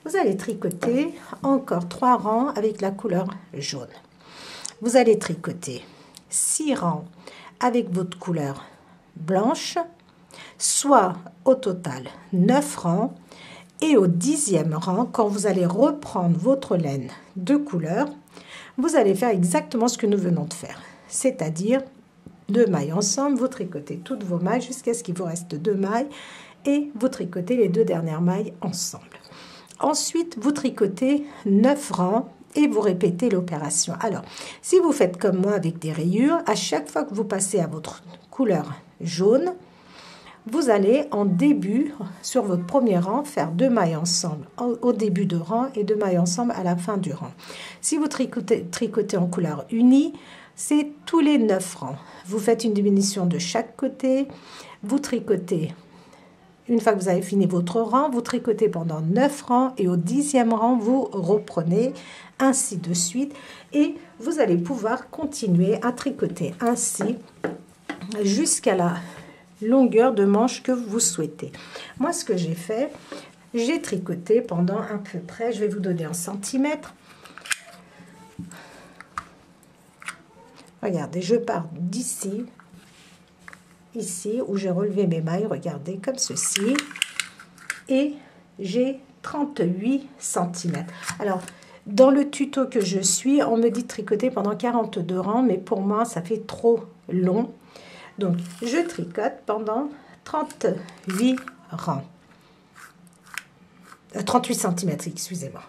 vous allez tricoter encore 3 rangs avec la couleur jaune. Vous allez tricoter 6 rangs avec votre couleur blanche, soit au total 9 rangs. Et au 10e rang, quand vous allez reprendre votre laine de couleur, vous allez faire exactement ce que nous venons de faire. C'est-à-dire 2 mailles ensemble, vous tricotez toutes vos mailles jusqu'à ce qu'il vous reste 2 mailles et vous tricotez les 2 dernières mailles ensemble. Ensuite, vous tricotez 9 rangs et vous répétez l'opération. Alors, si vous faites comme moi avec des rayures, à chaque fois que vous passez à votre couleur jaune, vous allez en début, sur votre premier rang, faire 2 mailles ensemble au début de rang et 2 mailles ensemble à la fin du rang. Si vous tricotez en couleur unie, c'est tous les 9 rangs. Vous faites une diminution de chaque côté, vous tricotez. Une fois que vous avez fini votre rang, vous tricotez pendant 9 rangs et au 10e rang, vous reprenez, ainsi de suite. Et vous allez pouvoir continuer à tricoter ainsi jusqu'à la longueur de manche que vous souhaitez. Moi, ce que j'ai fait, j'ai tricoté pendant à peu près, je vais vous donner en centimètres. Regardez, je pars d'ici, ici où j'ai relevé mes mailles, regardez, comme ceci. Et j'ai 38 cm. Alors, dans le tuto que je suis, on me dit de tricoter pendant 42 rangs, mais pour moi, ça fait trop long. Donc, je tricote pendant 38 rangs. 38 cm, excusez-moi.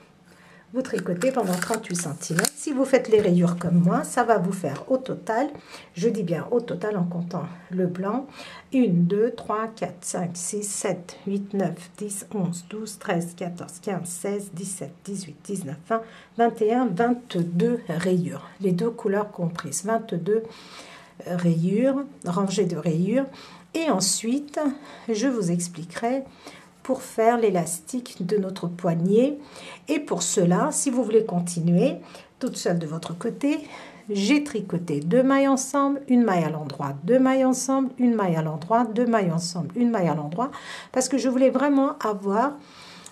Vous tricotez pendant 38 cm. Si vous faites les rayures comme moi, ça va vous faire au total, je dis bien au total en comptant le blanc, 1, 2, 3, 4, 5, 6, 7, 8, 9, 10, 11, 12, 13, 14, 15, 16, 17, 18, 19, 20, 21, 22 rayures. Les deux couleurs comprises, 22 rayures, rangées de rayures. Et ensuite, je vous expliquerai pour faire l'élastique de notre poignet. Et pour cela, si vous voulez continuer toute seule de votre côté, j'ai tricoté 2 mailles ensemble, une maille à l'endroit, 2 mailles ensemble, une maille à l'endroit, 2 mailles ensemble, une maille à l'endroit, parce que je voulais vraiment avoir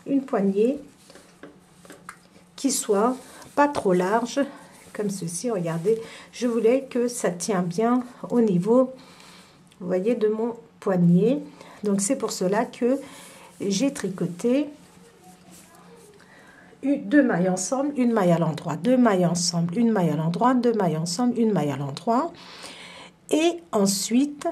une poignée qui soit pas trop large, comme ceci, regardez. Je voulais que ça tient bien au niveau, vous voyez, de mon poignet. Donc c'est pour cela que j'ai tricoté 2 mailles ensemble, une maille à l'endroit, 2 mailles ensemble, une maille à l'endroit, 2 mailles ensemble, une maille à l'endroit. Et ensuite,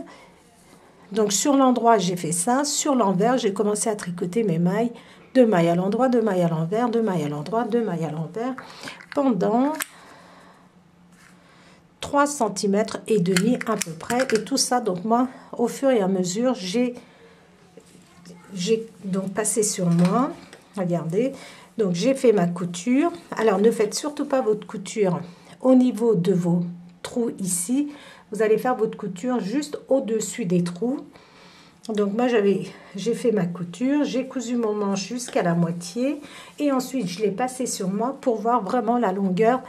donc sur l'endroit, j'ai fait ça. Sur l'envers, j'ai commencé à tricoter mes mailles. 2 mailles à l'endroit, 2 mailles à l'envers, 2 mailles à l'endroit, 2 mailles à l'envers. Pendant 3 cm et demi à peu près. Et tout ça, donc moi, au fur et à mesure, j'ai donc passé sur moi. Regardez. Donc, j'ai fait ma couture. Alors, ne faites surtout pas votre couture au niveau de vos trous ici. Vous allez faire votre couture juste au-dessus des trous. Donc, moi, j'ai fait ma couture. J'ai cousu mon manche jusqu'à la moitié. Et ensuite, je l'ai passé sur moi pour voir vraiment la longueur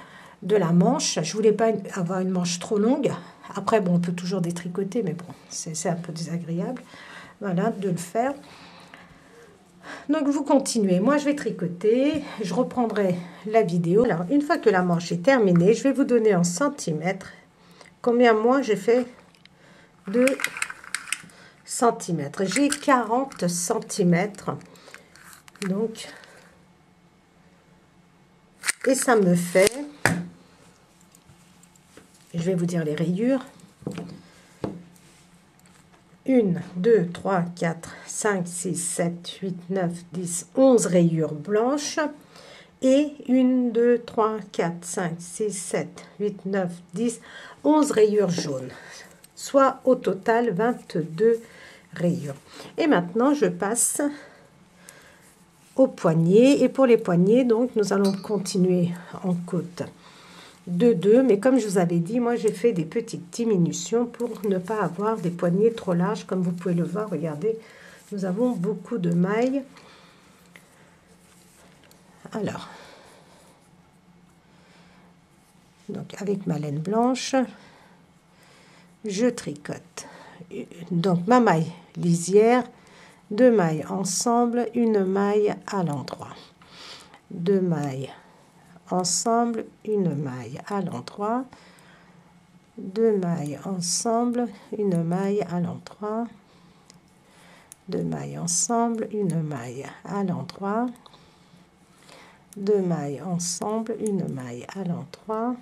de la manche. Je voulais pas avoir une manche trop longue. Après, bon, on peut toujours détricoter, mais bon, c'est un peu désagréable. Voilà, de le faire. Donc, vous continuez. Moi, je vais tricoter. Je reprendrai la vidéo. Alors, une fois que la manche est terminée, je vais vous donner en centimètres combien moi j'ai fait de centimètres. J'ai 40 centimètres. Donc, et ça me fait, je vais vous dire les rayures. 1, 2, 3, 4, 5, 6, 7, 8, 9, 10, 11 rayures blanches. Et 1, 2, 3, 4, 5, 6, 7, 8, 9, 10, 11 rayures jaunes. Soit au total 22 rayures. Et maintenant, je passe au poignet. Et pour les poignets, donc, nous allons continuer en côte de 2, mais comme je vous avais dit, moi j'ai fait des petites diminutions pour ne pas avoir des poignets trop larges. Comme vous pouvez le voir, regardez, nous avons beaucoup de mailles. Alors, donc avec ma laine blanche, je tricote donc ma maille lisière, 2 mailles ensemble, une maille à l'endroit, 2 mailles ensemble, une maille à l'endroit, 2 mailles ensemble, une maille à l'endroit, 2 mailles ensemble, une maille à l'endroit, 2 mailles ensemble, une maille à l'endroit,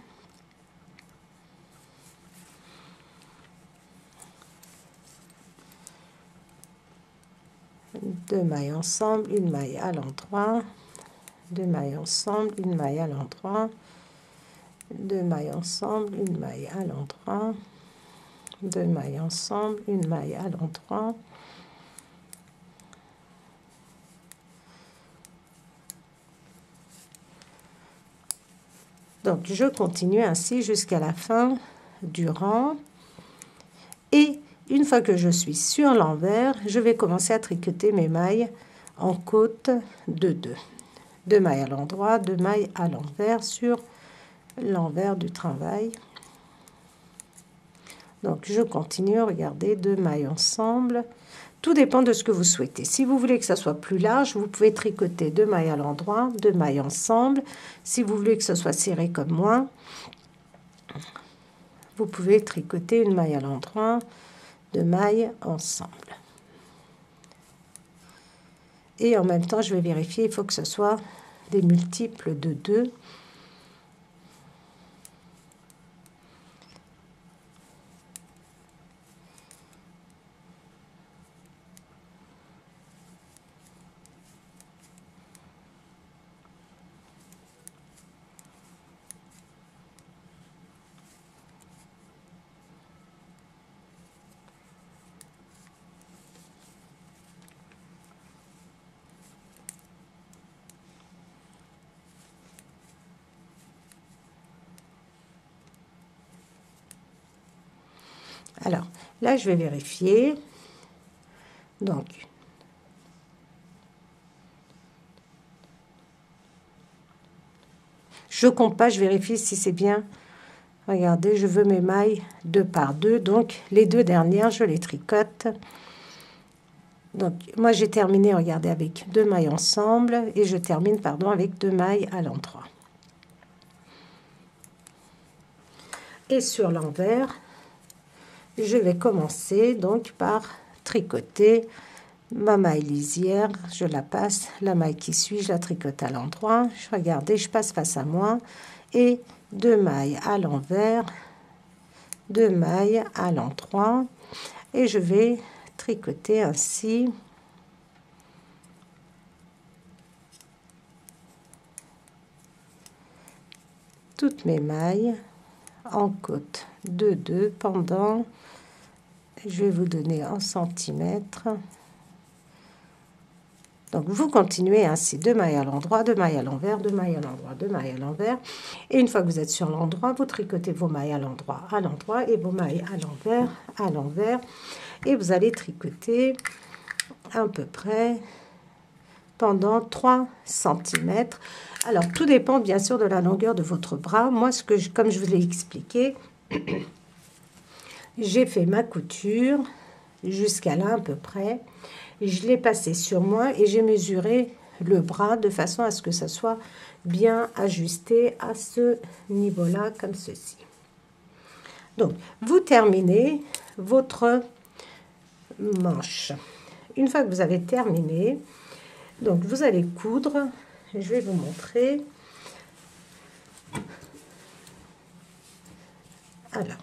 2 mailles ensemble, une maille à l'endroit, 2 mailles ensemble, une maille à l'endroit, 2 mailles ensemble, une maille à l'endroit, 2 mailles ensemble, une maille à l'endroit, donc je continue ainsi jusqu'à la fin du rang. Et une fois que je suis sur l'envers, je vais commencer à tricoter mes mailles en côte de 2. 2 mailles à l'endroit, 2 mailles à l'envers sur l'envers du travail. Donc je continue, regardez, 2 mailles ensemble. Tout dépend de ce que vous souhaitez. Si vous voulez que ça soit plus large, vous pouvez tricoter 2 mailles à l'endroit, 2 mailles ensemble. Si vous voulez que ce soit serré comme moi, vous pouvez tricoter une maille à l'endroit, 2 mailles ensemble. Et en même temps, je vais vérifier, il faut que ce soit des multiples de 2. Alors, là, je vais vérifier. Donc, je compte pas, je vérifie si c'est bien. Regardez, je veux mes mailles 2 par 2. Donc, les 2 dernières, je les tricote. Donc, moi, j'ai terminé, regardez, avec 2 mailles ensemble. Et je termine, pardon, avec 2 mailles à l'endroit. Et sur l'envers, je vais commencer donc par tricoter ma maille lisière, je la passe, la maille qui suit, je la tricote à l'endroit, regardez, je passe face à moi, et 2 mailles à l'envers, 2 mailles à l'endroit, et je vais tricoter ainsi toutes mes mailles en côte de 2 pendant, je vais vous donner en centimètres. Donc, vous continuez ainsi, 2 mailles à l'endroit, 2 mailles à l'envers, 2 mailles à l'endroit, 2 mailles à l'envers. Et une fois que vous êtes sur l'endroit, vous tricotez vos mailles à l'endroit, et vos mailles à l'envers. Et vous allez tricoter à peu près pendant 3 cm. Alors, tout dépend bien sûr de la longueur de votre bras. Moi, comme je vous l'ai expliqué, j'ai fait ma couture jusqu'à là à peu près. Je l'ai passé sur moi et j'ai mesuré le bras de façon à ce que ça soit bien ajusté à ce niveau-là, comme ceci. Donc, vous terminez votre manche. Une fois que vous avez terminé, donc vous allez coudre. Je vais vous montrer. Alors,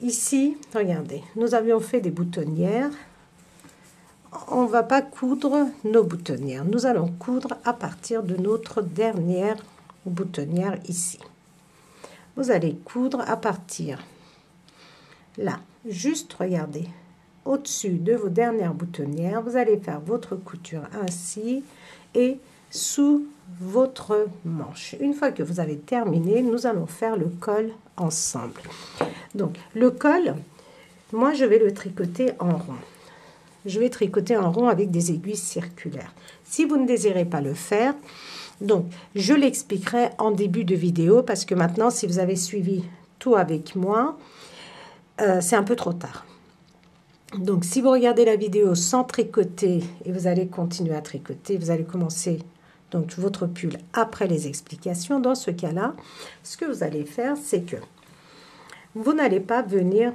ici, regardez, nous avions fait des boutonnières. On ne va pas coudre nos boutonnières. Nous allons coudre à partir de notre dernière boutonnière ici. Vous allez coudre à partir là, juste regardez, au-dessus de vos dernières boutonnières, vous allez faire votre couture ainsi et sous votre manche. Une fois que vous avez terminé, nous allons faire le col ensemble. Donc, le col, moi, je vais le tricoter en rond. Je vais tricoter en rond avec des aiguilles circulaires. Si vous ne désirez pas le faire, donc je l'expliquerai en début de vidéo parce que maintenant, si vous avez suivi tout avec moi, c'est un peu trop tard. Donc, si vous regardez la vidéo sans tricoter et vous allez continuer à tricoter, vous allez commencer donc votre pull après les explications. Dans ce cas-là, ce que vous allez faire, c'est que vous n'allez pas venir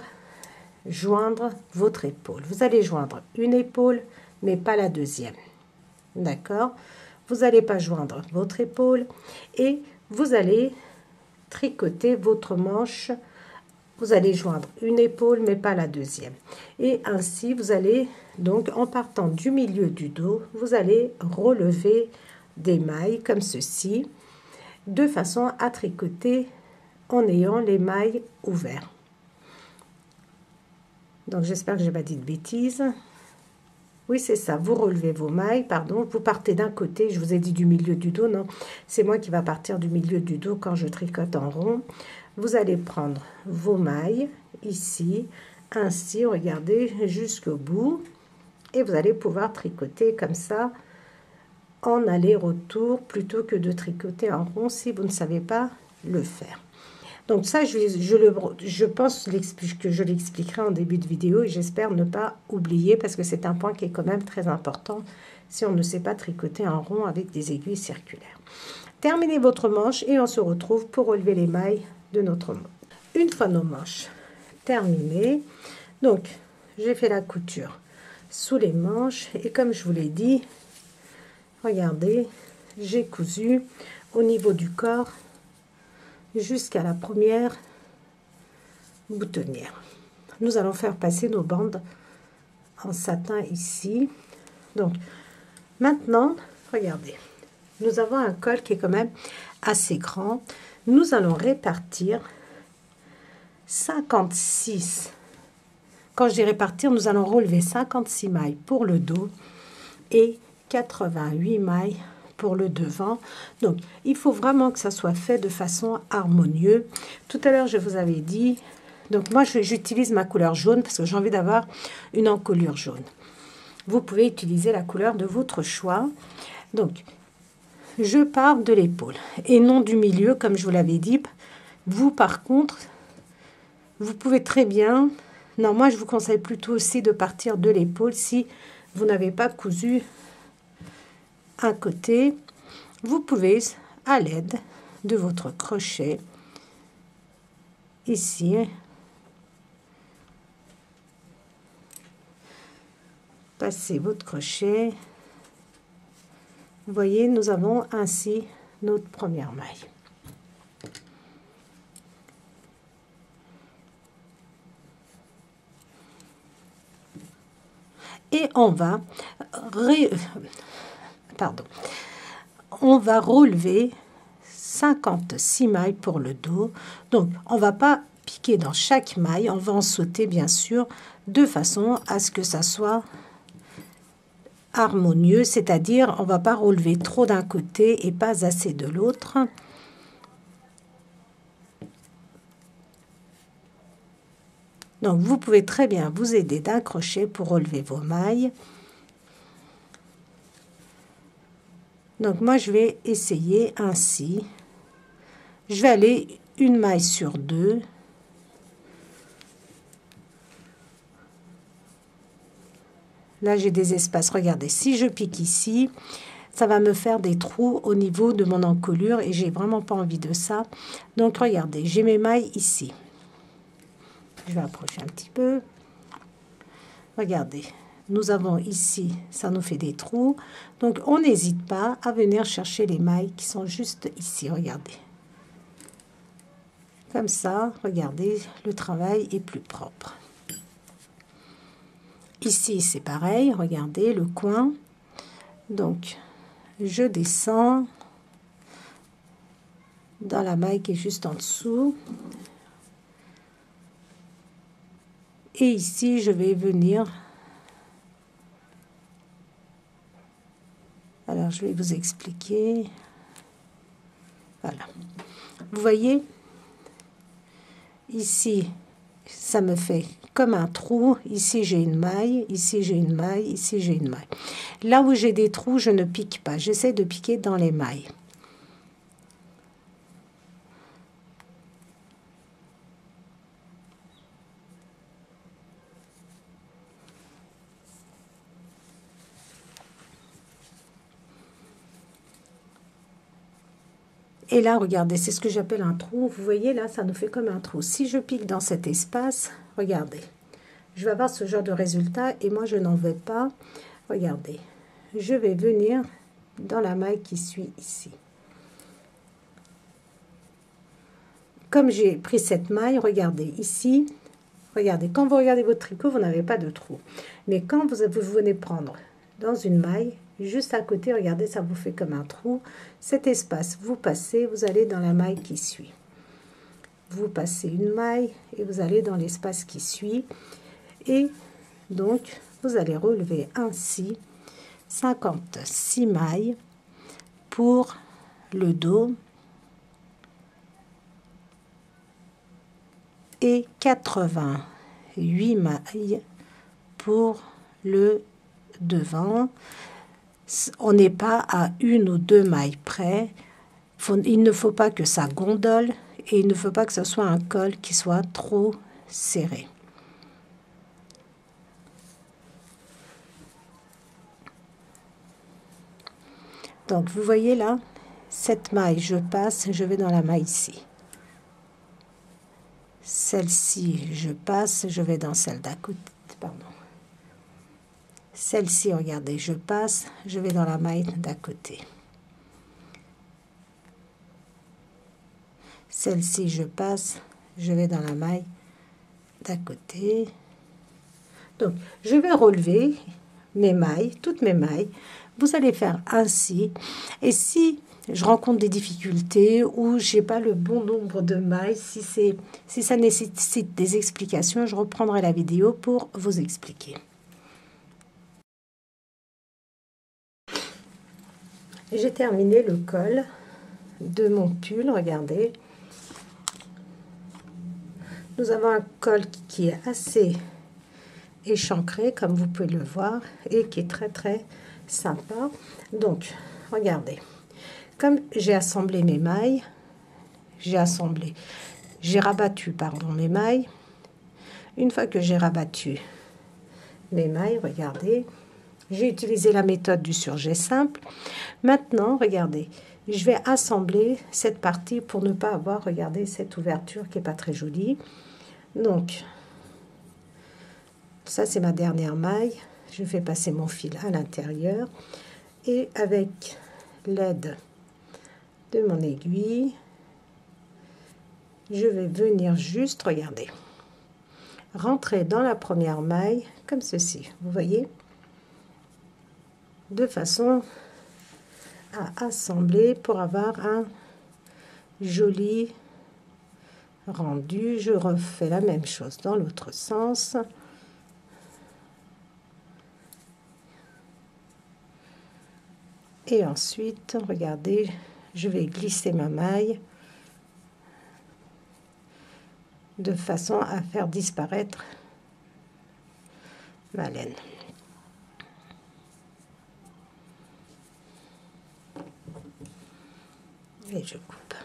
joindre votre épaule. Vous allez joindre une épaule, mais pas la deuxième. D'accord? Vous n'allez pas joindre votre épaule et vous allez tricoter votre manche. Vous allez joindre une épaule, mais pas la deuxième. Et ainsi, vous allez, donc, en partant du milieu du dos, vous allez relever des mailles comme ceci, de façon à tricoter en ayant les mailles ouvertes. Donc, j'espère que je n'ai pas dit de bêtises. Oui, c'est ça. Vous relevez vos mailles, pardon. Vous partez d'un côté. Je vous ai dit du milieu du dos, non. C'est moi qui va partir du milieu du dos quand je tricote en rond. vous allez prendre vos mailles ici, ainsi, regardez, jusqu'au bout. Et vous allez pouvoir tricoter comme ça, en aller-retour, plutôt que de tricoter en rond si vous ne savez pas le faire. Donc ça, je pense que je l'expliquerai en début de vidéo et j'espère ne pas oublier parce que c'est un point qui est quand même très important si on ne sait pas tricoter en rond avec des aiguilles circulaires. Terminez votre manche et on se retrouve pour relever les mailles de notre manche. Une fois nos manches terminées, donc j'ai fait la couture sous les manches et comme je vous l'ai dit, regardez, j'ai cousu au niveau du corps jusqu'à la première boutonnière. Nous allons faire passer nos bandes en satin ici. Donc maintenant, regardez, nous avons un col qui est quand même assez grand. Nous allons répartir 56. Quand je dis répartir, nous allons relever 56 mailles pour le dos et 88 mailles pour le devant. Donc, il faut vraiment que ça soit fait de façon harmonieuse. Tout à l'heure, je vous avais dit, donc moi, j'utilise ma couleur jaune parce que j'ai envie d'avoir une encolure jaune. Vous pouvez utiliser la couleur de votre choix. Donc, je pars de l'épaule et non du milieu, comme je vous l'avais dit. Vous, par contre, vous pouvez très bien... Non, moi, je vous conseille plutôt aussi de partir de l'épaule si vous n'avez pas cousu un côté. Vous pouvez, à l'aide de votre crochet, ici, passer votre crochet. Vous voyez, nous avons ainsi notre première maille. Et on va relever 56 mailles pour le dos. Donc, on va pas piquer dans chaque maille, on va en sauter bien sûr, de façon à ce que ça soit harmonieux, c'est-à-dire on va pas relever trop d'un côté et pas assez de l'autre. Donc, vous pouvez très bien vous aider d'un crochet pour relever vos mailles. Donc, moi, je vais essayer ainsi. Je vais aller une maille sur deux. Là, j'ai des espaces. Regardez, si je pique ici, ça va me faire des trous au niveau de mon encolure et j'ai vraiment pas envie de ça. Donc, regardez, j'ai mes mailles ici. Je vais approcher un petit peu. Regardez, nous avons ici, ça nous fait des trous. Donc, on n'hésite pas à venir chercher les mailles qui sont juste ici. Regardez. Comme ça, regardez, le travail est plus propre. Ici, c'est pareil. Regardez le coin. Donc, je descends dans la maille qui est juste en dessous. Et ici, je vais venir. Alors, je vais vous expliquer. Voilà. Vous voyez, ici, ça me fait comme un trou. Ici, j'ai une maille. Ici, j'ai une maille. Ici, j'ai une maille. Là où j'ai des trous, je ne pique pas. J'essaie de piquer dans les mailles. Et là, regardez, c'est ce que j'appelle un trou. Vous voyez, là, ça nous fait comme un trou. Si je pique dans cet espace, regardez, je vais avoir ce genre de résultat et moi, je n'en veux pas. Regardez, je vais venir dans la maille qui suit ici. Comme j'ai pris cette maille, regardez, ici, regardez, quand vous regardez votre tricot, vous n'avez pas de trou. Mais quand vous venez prendre dans une maille, juste à côté, regardez, ça vous fait comme un trou. Cet espace, vous passez, vous allez dans la maille qui suit. Vous passez une maille et vous allez dans l'espace qui suit. Et donc, vous allez relever ainsi 56 mailles pour le dos. et 88 mailles pour le devant. On n'est pas à 1 ou 2 mailles près. Il ne faut pas que ça gondole et il ne faut pas que ce soit un col qui soit trop serré. Donc vous voyez là, cette maille, je passe, je vais dans la maille ici. Celle-ci, je passe, je vais dans celle d'à côté. Pardon. Celle-ci, regardez, je passe, je vais dans la maille d'à côté. Celle-ci, je passe, je vais dans la maille d'à côté. Donc, je vais relever mes mailles, toutes mes mailles. Vous allez faire ainsi. Et si je rencontre des difficultés ou j'ai pas le bon nombre de mailles, si ça nécessite des explications, je reprendrai la vidéo pour vous expliquer. J'ai terminé le col de mon pull, regardez. Nous avons un col qui est assez échancré, comme vous pouvez le voir, et qui est très très sympa. Donc, regardez. Comme j'ai assemblé mes mailles, j'ai rabattu, pardon, mes mailles. Une fois que j'ai rabattu mes mailles, regardez, j'ai utilisé la méthode du surjet simple. Maintenant, regardez, je vais assembler cette partie pour ne pas avoir, regardez, cette ouverture qui n'est pas très jolie. Donc, ça c'est ma dernière maille. Je fais passer mon fil à l'intérieur et avec l'aide de mon aiguille, je vais venir juste, regardez, rentrer dans la première maille comme ceci, vous voyez, de façon à assembler pour avoir un joli rendu. Je refais la même chose dans l'autre sens. Et ensuite, regardez, je vais glisser ma maille de façon à faire disparaître ma laine. Et je coupe.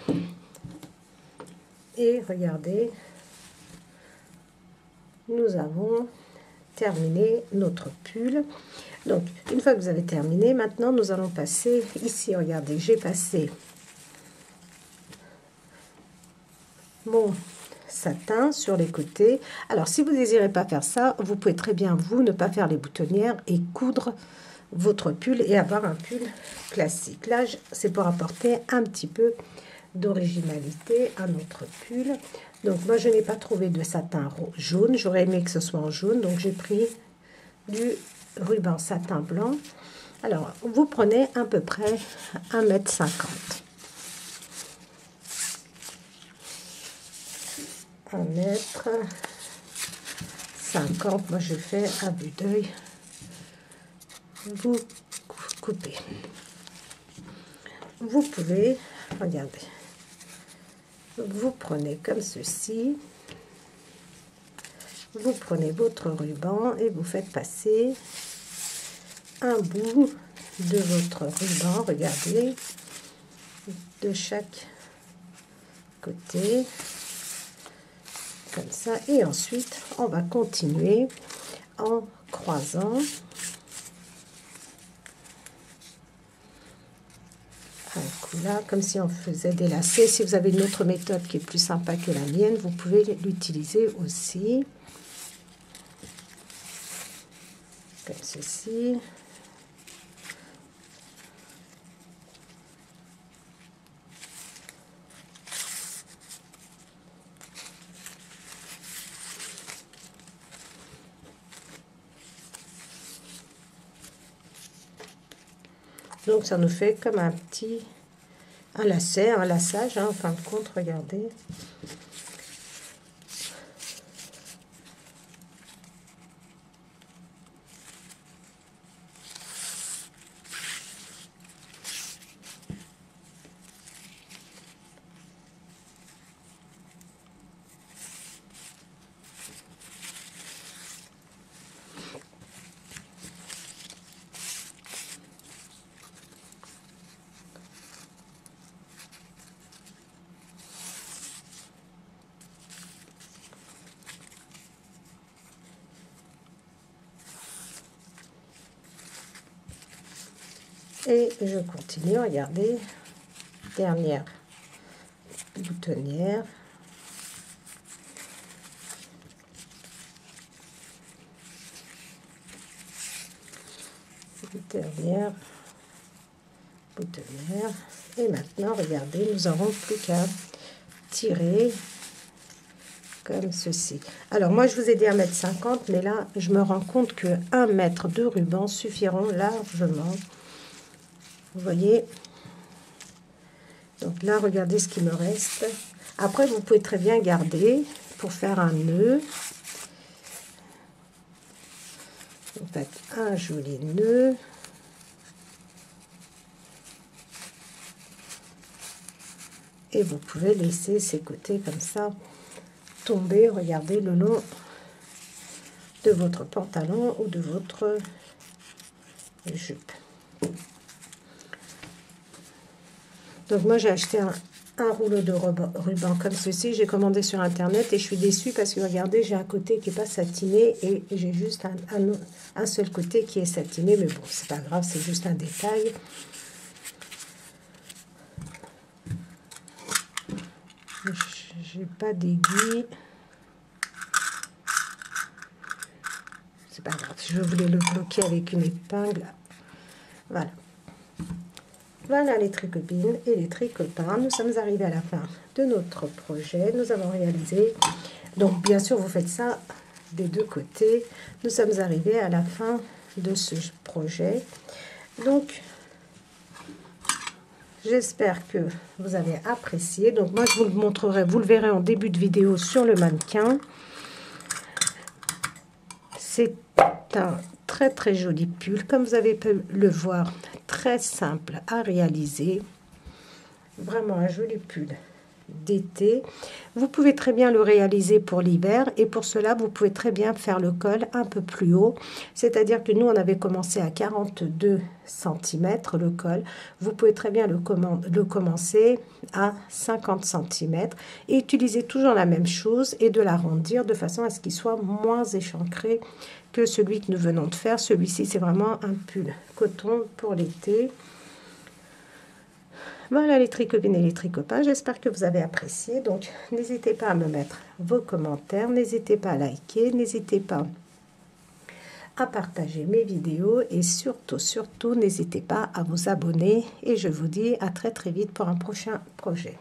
Et regardez, nous avons terminé notre pull. Donc, une fois que vous avez terminé, maintenant nous allons passer ici. Regardez, j'ai passé mon satin sur les côtés. Alors, si vous ne désirez pas faire ça, vous pouvez très bien, vous, ne pas faire les boutonnières et coudre votre pull et avoir un pull classique. Là, c'est pour apporter un petit peu d'originalité à notre pull. Donc, moi, je n'ai pas trouvé de satin jaune. J'aurais aimé que ce soit en jaune, donc j'ai pris du ruban satin blanc. Alors, vous prenez à peu près 1,50 m. 1,50 m. Moi, je fais à vue d'œil. Vous coupez. Vous pouvez, regardez, vous prenez comme ceci. Vous prenez votre ruban et vous faites passer un bout de votre ruban, regardez, de chaque côté, comme ça. Et ensuite, on va continuer en croisant un coup là, comme si on faisait des lacets. Si vous avez une autre méthode qui est plus sympa que la mienne, vous pouvez l'utiliser aussi. Comme ceci. Donc ça nous fait comme un lacet, un laçage, hein, en fin de compte, regardez. Et je continue, regardez, dernière boutonnière. Dernière boutonnière. Et maintenant, regardez, nous n'aurons plus qu'à tirer comme ceci. Alors, moi, je vous ai dit 1,50 m, mais là, je me rends compte que 1 mètre de ruban suffiront largement. Vous voyez? Donc là, regardez ce qui me reste. Après, vous pouvez très bien garder pour faire un nœud. Vous faites un joli nœud. Et vous pouvez laisser ces côtés comme ça tomber, regardez, le long de votre pantalon ou de votre jupe. Donc moi j'ai acheté un rouleau de ruban comme ceci, j'ai commandé sur internet et je suis déçue parce que regardez, j'ai un côté qui n'est pas satiné et j'ai juste un seul côté qui est satiné, mais bon, c'est pas grave, c'est juste un détail. J'ai pas d'aiguille. C'est pas grave, je voulais le bloquer avec une épingle. Voilà. Voilà les tricopines et les tricopains. Nous sommes arrivés à la fin de notre projet. Nous avons réalisé. Donc bien sûr, vous faites ça des deux côtés. Nous sommes arrivés à la fin de ce projet. Donc j'espère que vous avez apprécié. Donc moi, je vous le montrerai, vous le verrez en début de vidéo sur le mannequin. C'est un très très joli pull, comme vous avez pu le voir, très simple à réaliser. Vraiment un joli pull d'été. Vous pouvez très bien le réaliser pour l'hiver et pour cela vous pouvez très bien faire le col un peu plus haut, c'est-à-dire que nous on avait commencé à 42 cm le col. Vous pouvez très bien le commencer à 50 cm et utiliser toujours la même chose et de l'arrondir de façon à ce qu'il soit moins échancré que celui que nous venons de faire. Celui-ci c'est vraiment un pull coton pour l'été. Voilà les tricopines et les tricopains, j'espère que vous avez apprécié. Donc n'hésitez pas à me mettre vos commentaires, n'hésitez pas à liker, n'hésitez pas à partager mes vidéos et surtout n'hésitez pas à vous abonner et je vous dis à très très vite pour un prochain projet.